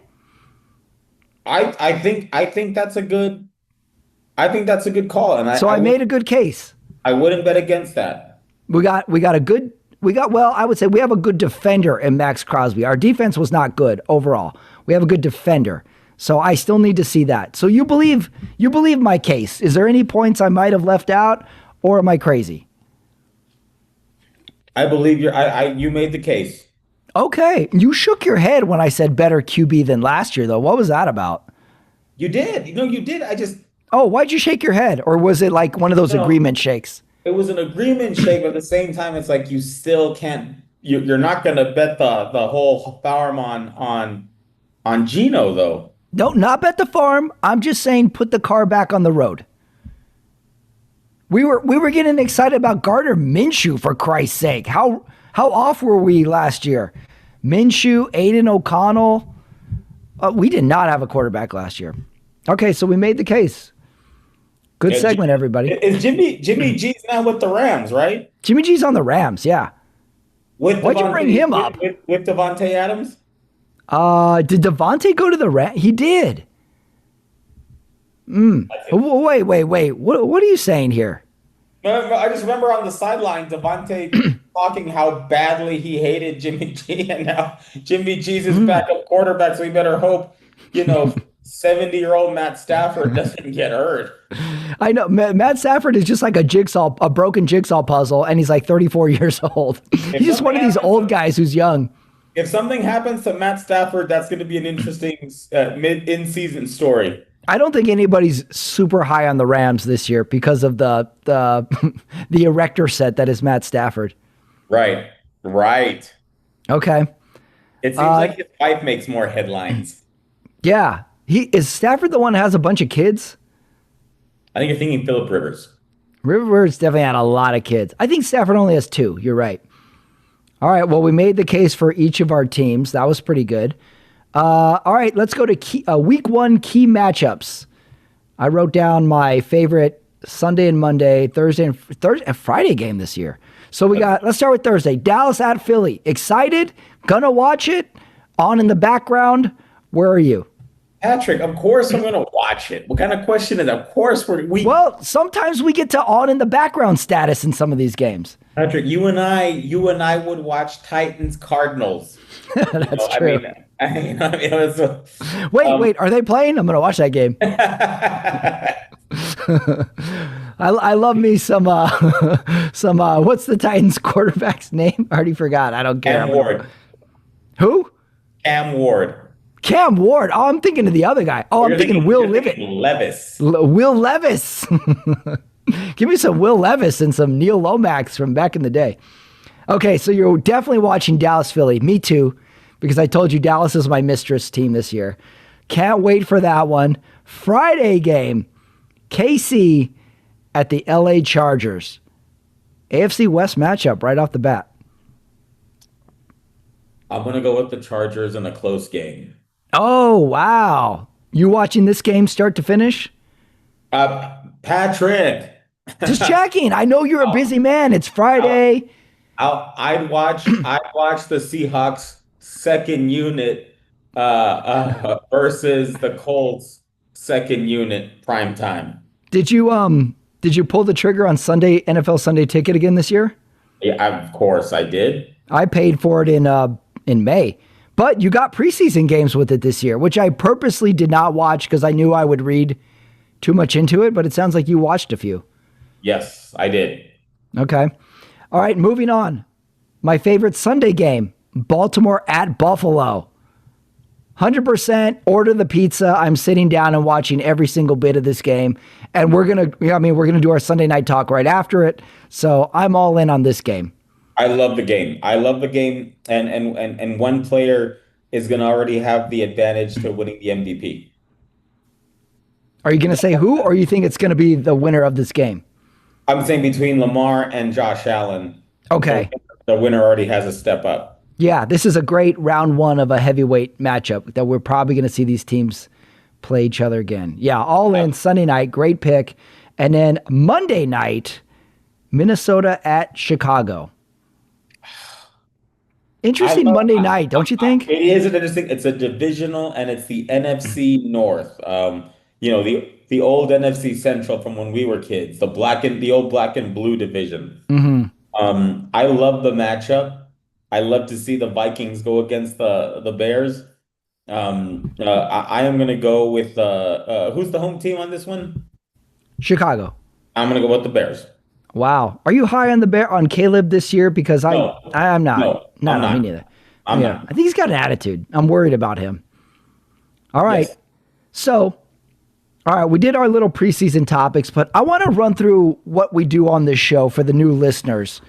I think that's a good call. And I made a good case. I wouldn't bet against that. We got a good well, I would say we have a good defender in Max Crosby. Our defense was not good overall. We have a good defender. So I still need to see that. So you believe my case. Is there any points I might have left out, or am I crazy? I believe you made the case. Okay. You shook your head when I said better QB than last year, though. What was that about? You did. You did. Oh, why'd you shake your head? Or was it like one of those You know, agreement shakes? it was an agreement shake, but at the same time, it's like you still can't. You're not going to bet the whole farm on Gino, though. No, not bet the farm. I'm just saying put the car back on the road. We were getting excited about Gardner Minshew, for Christ's sake. How off were we last year? Minshew, Aiden O'Connell. We did not have a quarterback last year. Okay, so we made the case. Good Yeah, segment, everybody. is Jimmy G's now with the Rams, right? Jimmy G's on the Rams, yeah. With Why'd you bring him up? With Devontae Adams? Did Devontae go to the Rams? He did. Wait. What are you saying here? No, I just remember on the sideline, Devontae talking how badly he hated Jimmy G, and now Jimmy G's his backup quarterback, so we better hope, 70-year-old Matt Stafford doesn't get hurt. I know Matt Stafford is just like a broken jigsaw puzzle, and he's like 34 years old. He's just one of these old guys who's young. If something happens to Matt Stafford, that's going to be an interesting in-season story. I don't think anybody's super high on the Rams this year because of the the erector set that is Matt Stafford. Right. Okay. It seems like his wife makes more headlines. Yeah. Is Stafford the one that has a bunch of kids? I think you're thinking Phillip Rivers. Rivers definitely had a lot of kids. I think Stafford only has 2. You're right. All right. Well, we made the case for each of our teams. That was pretty good. All right. Let's go to week 1 key matchups. I wrote down my favorite Sunday and Monday, Thursday and Friday game this year. So let's start with Thursday. Dallas at Philly. Excited? Gonna watch it? On in the background? Where are you? Patrick, of course I'm going to watch it. What kind of question is that? Of course we. Well, sometimes we get to on in the background status in some of these games. Patrick, you and I would watch Titans Cardinals. That's true. Wait, are they playing? I'm going to watch that game. I love me some what's the Titans quarterback's name? I already forgot. I don't care. Cam Ward. Who? Cam Ward. Cam Ward. Oh, I'm thinking of the other guy. Oh, I'm thinking Will Levis. Will Levis. Give me some Will Levis and some Neil Lomax from back in the day. Okay, so you're definitely watching Dallas Philly. Me too, because I told you Dallas is my mistress team this year. Can't wait for that one. Friday game, KC at the LA Chargers. AFC West matchup right off the bat. I'm going to go with the Chargers in a close game. Oh, wow. You watching this game start to finish? Patrick. Just checking. I know you're a busy man. It's Friday. I'd watch the Seahawks second unit versus the Colts second unit prime time. Did you pull the trigger on NFL Sunday Ticket again this year? Yeah, of course I did. I paid for it in May. But you got preseason games with it this year, which I purposely did not watch because I knew I would read too much into it, but it sounds like you watched a few. Yes, I did. Okay. All right, moving on. My favorite Sunday game, Baltimore at Buffalo. 100% order the pizza. I'm sitting down and watching every single bit of this game. And we're going to do our Sunday night talk right after it. So I'm all in on this game. I love the game. And one player is going to already have the advantage to winning the MVP. Are you going to say who, or you think it's going to be the winner of this game? I'm saying between Lamar and Josh Allen. Okay. The winner already has a step up. Yeah, this is a great round 1 of a heavyweight matchup that we're probably going to see these teams play each other again. Yeah, all in Sunday night. Great pick. And then Monday night, Minnesota at Chicago. Interesting Monday night, don't you think? It is interesting. It's a divisional, and it's the NFC North. The old NFC Central from when we were kids, the old black and blue division. Mm-hmm. I love the matchup. I love to see the Vikings go against the Bears. I am going to go with who's the home team on this one? Chicago. I'm going to go with the Bears. Wow. Are you high on the bear on Caleb this year? Because No, I'm not. no, No, I'm no, me not. neither. I'm Yeah. not. I think he's got an attitude. I'm worried about him. All right. Yes. So, all right, we did our little preseason topics, but I want to run through what we do on this show for the new listeners.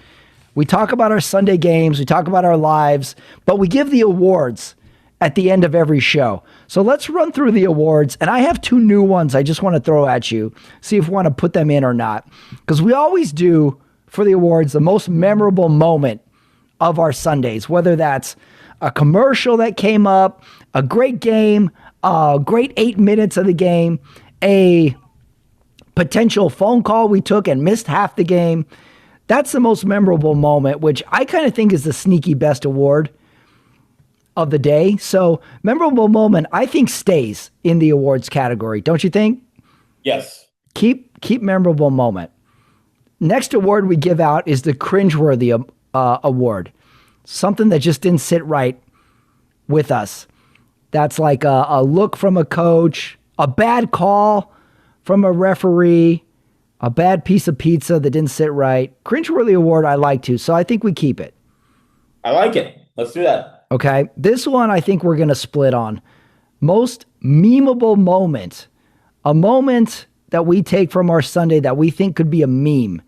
We talk about our Sunday games, we talk about our lives, but we give the awards at the end of every show. So let's run through the awards. And I have two new ones I just want to throw at you, see if we want to put them in or not. Because we always do for the awards the most memorable moment of our Sundays, whether that's a commercial that came up, a great game, a great 8 minutes of the game, a potential phone call we took and missed half the game. That's the most memorable moment, which I kind of think is the sneaky best award of the day. So memorable moment, I think, stays in the awards category. Don't you think? Yes. Keep memorable moment. Next award we give out is the cringeworthy award. Something that just didn't sit right with us. That's like a look from a coach, a bad call from a referee, a bad piece of pizza that didn't sit right. Cringeworthy award I like too, so I think we keep it. I like it. Let's do that. Okay. This one I think we're going to split on. Most memeable moment. A moment that we take from our Sunday that we think could be a meme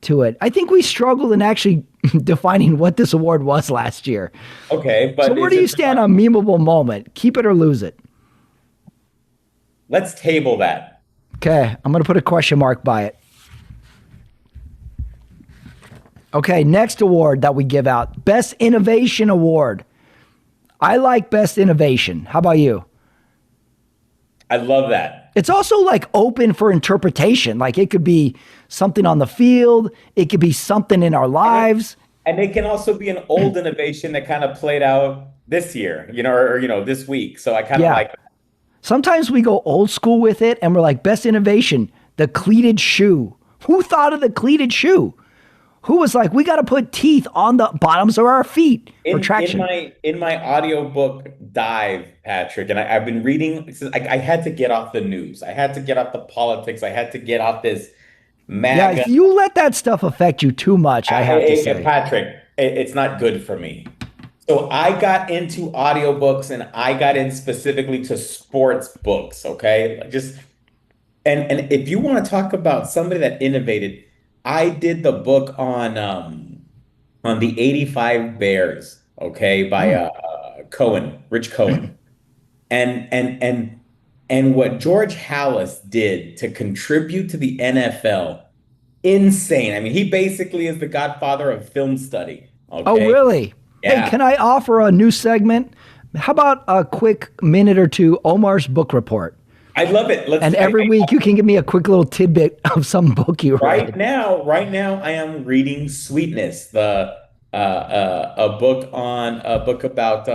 to it. I think we struggled in actually defining what this award was last year. Okay, but So where do you stand on memeable moment? Keep it or lose it? let's table that. Okay. I'm going to put a question mark by it. Okay. Next award that we give out. Best Innovation Award. I like Best Innovation. How about you? I love that. It's also like open for interpretation. Like it could be something on the field. It could be something in our lives. And it can also be an old innovation that kind of played out this year, or this week. So I kind of Yeah. like that. Sometimes we go old school with it and we're like, best innovation, the cleated shoe. Who thought of the cleated shoe? Who was like, we got to put teeth on the bottoms of our feet for traction? In my audiobook dive, Patrick, and I've been reading. I had to get off the news. I had to get off the politics. I had to get off this Yeah, MAGA. if you let that stuff affect you too much, I have to say. Patrick, it's not good for me. So I got into audiobooks and I got in specifically to sports books, okay? And if you want to talk about somebody that innovated, I did the book on the 85 Bears, okay, by Rich Cohen. And what George Halas did to contribute to the NFL, insane. I mean, he basically is the godfather of film study, Oh, okay? really? Hey, Yeah. can I offer a new segment? How about a quick minute or two, Omar's book report? I love it. And every week you can give me a quick little tidbit of some book you Right read. now, right now, I am reading Sweetness, the a book about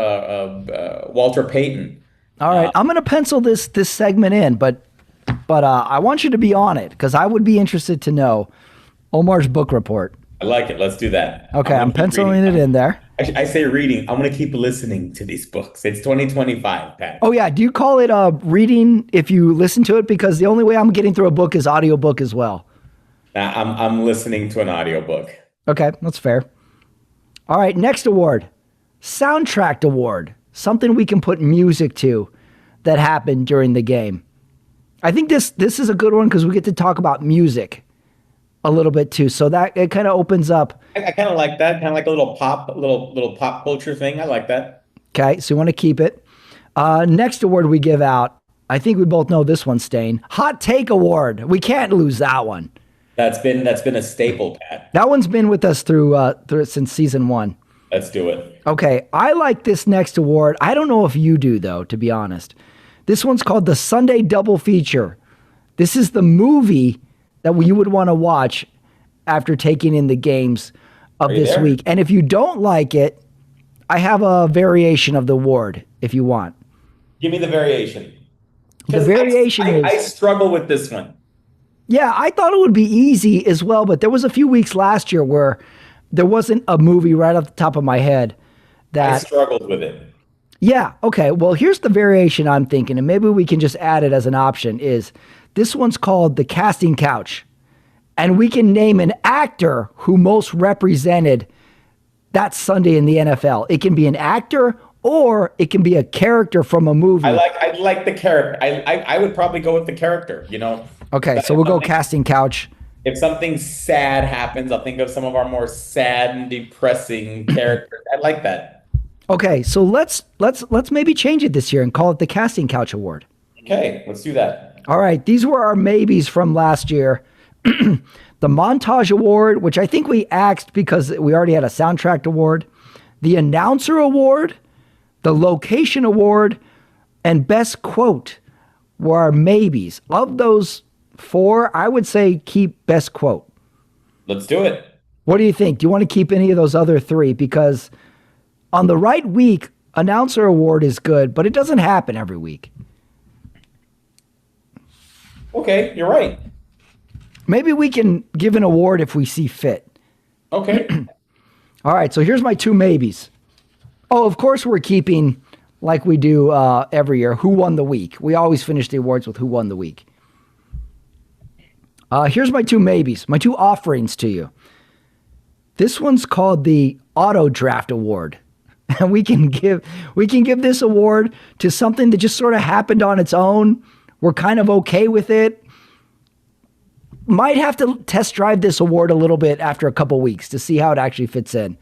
Walter Payton. All right, I'm going to pencil this segment in, but I want you to be on it because I would be interested to know Omar's book report. I like it. Let's do that. Okay, I'm gonna keep penciling reading. it in there. I say reading. I'm going to keep listening to these books. It's 2025, Pat. Oh yeah, do you call it reading if you listen to it? Because the only way I'm getting through a book is audiobook as well. I'm listening to an audiobook. Okay, that's fair. All right, next award. Soundtrack award. Something we can put music to that happened during the game. I think this is a good one because we get to talk about music a little bit too. So that it kind of opens up. I kind of like that. Kind of like a little pop culture thing. I like that. Okay, so you want to keep it. Next award we give out. I think we both know this one, Stain. Hot Take Award. We can't lose that one. That's been a staple, Pat. That one's been with us through since season 1. Let's do it. Okay, I like this next award. I don't know if you do, though, to be honest. This one's called the Sunday Double Feature. This is the movie that you would want to watch after taking in the games of this there? week. And if you don't like it, I have a variation of the award if you want. Give me the variation. The variation I is... struggle with this one. Yeah, I thought it would be easy as well, but there was a few weeks last year where there wasn't a movie right off the top of my head I that. struggled with it. Yeah, okay. Well, here's the variation I'm thinking, and maybe we can just add it as an option. Is this one's called the casting couch, and we can name an actor who most represented that Sunday in the NFL. It can be an actor or it can be a character from a movie. I like the character. I would probably go with the character, Okay, so we'll go casting couch. If something sad happens, I'll think of some of our more sad and depressing characters. I like that. Okay, so let's maybe change it this year and call it the casting couch award. Okay, let's do that. All right, these were our maybes from last year. The montage award, which I think we axed because we already had a soundtrack award. The announcer award, the location award, and best quote were our maybes. Of those four, I would say keep best quote. Let's do it. What do you think? Do you want to keep any of those other three? Because on the right week, announcer award is good, but it doesn't happen every week. Okay, you're right. Maybe we can give an award if we see fit. Okay. All right, so here's my two maybes. Oh, of course we're keeping, like we do every year, who won the week. We always finish the awards with who won the week. Here's my two maybes, my two offerings to you. This one's called the Auto Draft Award. And we can give this award to something that just sort of happened on its own. We're kind of okay with it. Might have to test drive this award a little bit after a couple weeks to see how it actually fits in.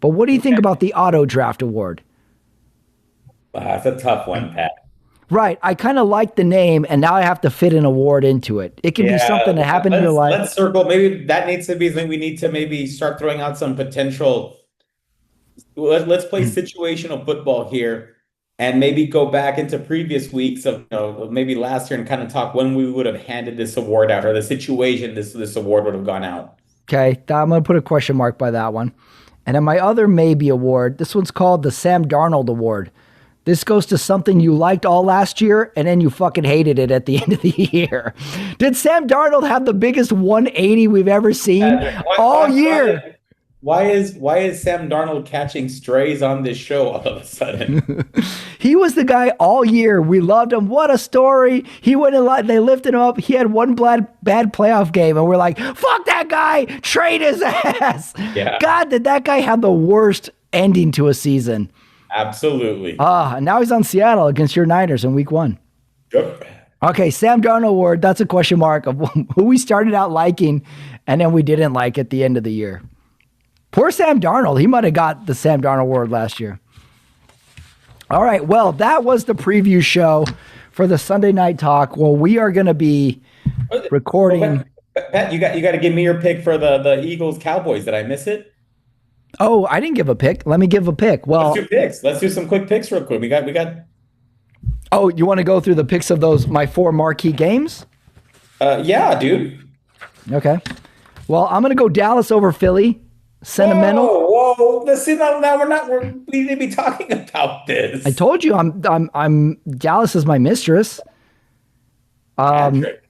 But what do you think about the Auto Draft Award? That's a tough one, Pat. Right. I kind of like the name, and now I have to fit an award into it. It can be something that happened in your life. Let's circle. Maybe that needs to be something we need to maybe start throwing out some potential. Let's play situational football here and maybe go back into previous weeks of maybe last year and kind of talk when we would have handed this award out or the situation this award would have gone out. Okay. I'm going to put a question mark by that one. And then my other maybe award, this one's called the Sam Darnold Award. This goes to something you liked all last year, and then you fucking hated it at the end of the year. Did Sam Darnold have the biggest 180 we've ever seen all year? Why is Sam Darnold catching strays on this show all of a sudden? He was the guy all year. We loved him. What a story. He went and they lifted him up. He had one bad playoff game, and we're like, fuck that guy. Trade his ass. Yeah. God, did that guy have the worst ending to a season? Absolutely. And now he's on Seattle against your Niners in week 1. Yep. Okay, Sam Darnold Award, that's a question mark of who we started out liking and then we didn't like at the end of the year. Poor Sam Darnold. He might have got the Sam Darnold Award last year. All right, well, that was the preview show for the Sunday Night Talk. Well, we are going to be recording. Pat, you got to give me your pick for the Eagles Cowboys. Did I miss it? Oh, I didn't give a pick. Let me give a pick. Well, let's do picks. Let's do some quick picks real quick. We got. Oh, you want to go through the picks of my 4 marquee games? Yeah, dude. Okay. Well, I'm going to go Dallas over Philly. Sentimental. Whoa! Listen, now we need to be talking about this. I told you I'm Dallas is my mistress. Patrick.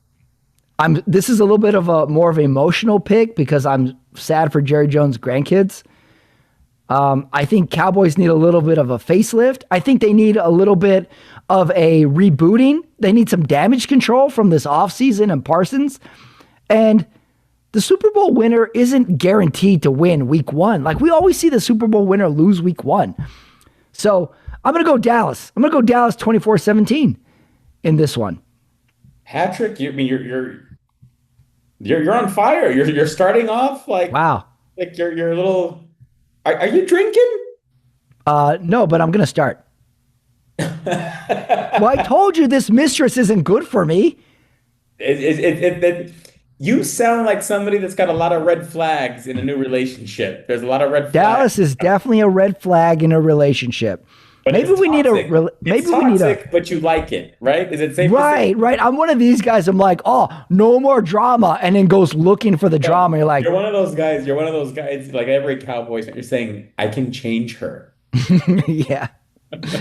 This is a little bit of a more of an emotional pick because I'm sad for Jerry Jones' grandkids. I think Cowboys need a little bit of a facelift. I think they need a little bit of a rebooting. They need some damage control from this offseason and Parsons. And the Super Bowl winner isn't guaranteed to win week 1. Like we always see the Super Bowl winner lose week 1. So I'm going to go Dallas. I'm going to go Dallas 24-17 in this one. Patrick, you're on fire. You're starting off like wow. Like you're a little. Are you drinking? No, but I'm gonna start. Well, I told you this mistress isn't good for me. You sound like somebody that's got a lot of red flags in a new relationship. There's a lot of red flags. Dallas is definitely a red flag in a relationship. But maybe we need a. But you like it, right? Is it safe? Right. I'm one of these guys. I'm like, oh, no more drama, and then goes looking for the drama. You're like, you're one of those guys. Like every Cowboys. You're saying, I can change her. Yeah.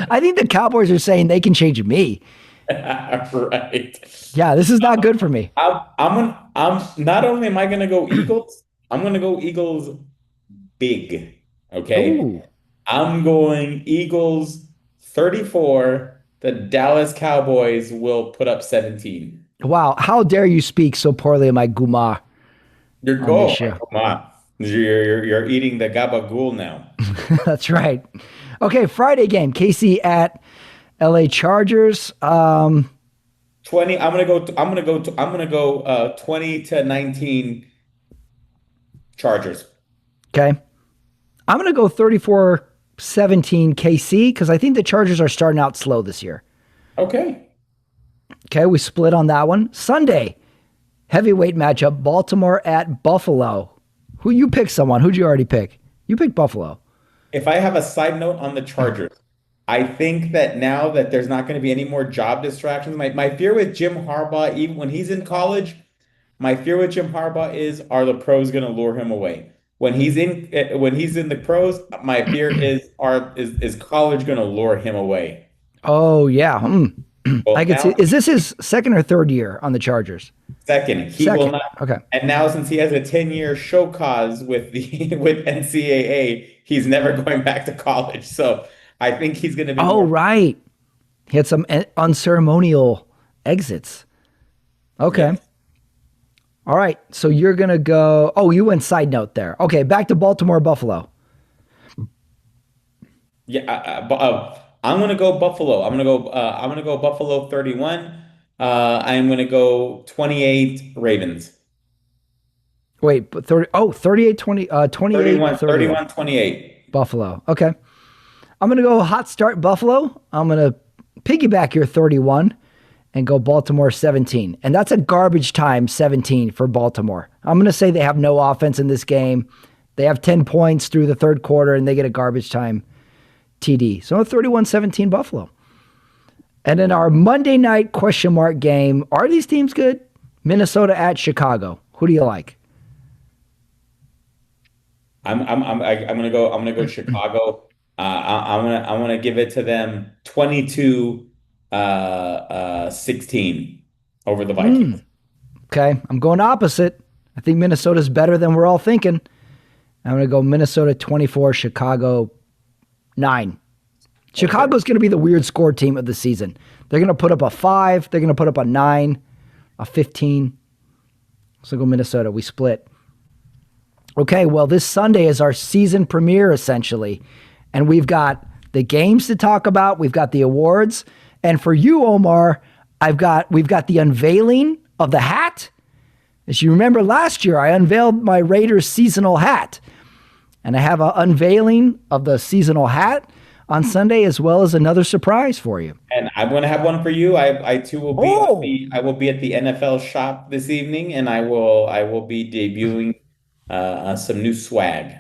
I think the Cowboys are saying they can change me. Right. Yeah, this is not good for me. I'm not only am I going to go Eagles, I'm going to go Eagles big. Okay. Ooh. I'm going Eagles 34. The Dallas Cowboys will put up 17. Wow. How dare you speak so poorly of my Guma You're on this oh, show? come on. You're eating the gabagool now. That's right. Okay, Friday game. KC at LA Chargers. 20. I'm gonna go 20 to 19 Chargers. Okay. I'm going to go 34-17 KC because I think the Chargers are starting out slow this year. Okay. Okay, we split on that one. Sunday, heavyweight matchup, Baltimore at Buffalo. Who you pick someone? Who'd you already pick? You picked Buffalo. If I have a side note on the Chargers, I think that now that there's not going to be any more job distractions, my fear with Jim Harbaugh, even when he's in college, my fear with Jim Harbaugh is, are the pros going to lure him away? When he's in the pros, my fear is college going to lure him away? Oh, yeah. Well, I could see. now Is this his second or third year on the Chargers? second, he will Second. not. Okay. And now since he has a 10-year show cause with the with NCAA, he's never going back to college. So I think he's going to be Oh, more. right. He had some unceremonial exits. Okay. Yes. All right. So you're going to go. Oh, you went side note there. Okay. Back to Baltimore, Buffalo. Yeah, I'm gonna go Buffalo. I'm gonna go Buffalo 31. I'm gonna go 28 Ravens. Wait, but 30. Oh, 38-20, 31, 28-31. 31, 28. Buffalo. Okay. I'm going to go hot start Buffalo. I'm going to piggyback your 31 and go Baltimore 17. And that's a garbage time 17 for Baltimore. I'm going to say they have no offense in this game. They have 10 points through the third quarter and they get a garbage time TD. So 31-17 Buffalo. And then our Monday night question mark game. Are these teams good? Minnesota at Chicago. Who do you like? I'm gonna go Chicago. I'm gonna give it to them 22 16 over the Vikings. Okay. I'm going opposite. I think Minnesota's better than we're all thinking. I'm going to go Minnesota 24, Chicago 9. Chicago's going to be the weird score team of the season. They're going to put up a 5. They're going to put up a 9, a 15. So go Minnesota. We split. Okay, well, this Sunday is our season premiere, essentially. And we've got the games to talk about. We've got the awards. And for you, Omar, we've got the unveiling of the hat. As you remember last year, I unveiled my Raiders seasonal hat. And I have an unveiling of the seasonal hat on Sunday, as well as another surprise for you. And I'm going to have one for you. I too will be Oh, I will be at the NFL shop this evening, and I will be debuting some new swag.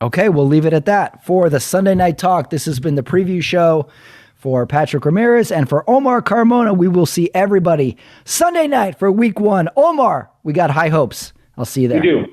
okay, we'll leave it at that. For the Sunday Night Talk, this has been the preview show for Patrick Ramirez and for Omar Carmona. We will see everybody Sunday night for week 1. Omar, we got high hopes. I'll see you there. You do.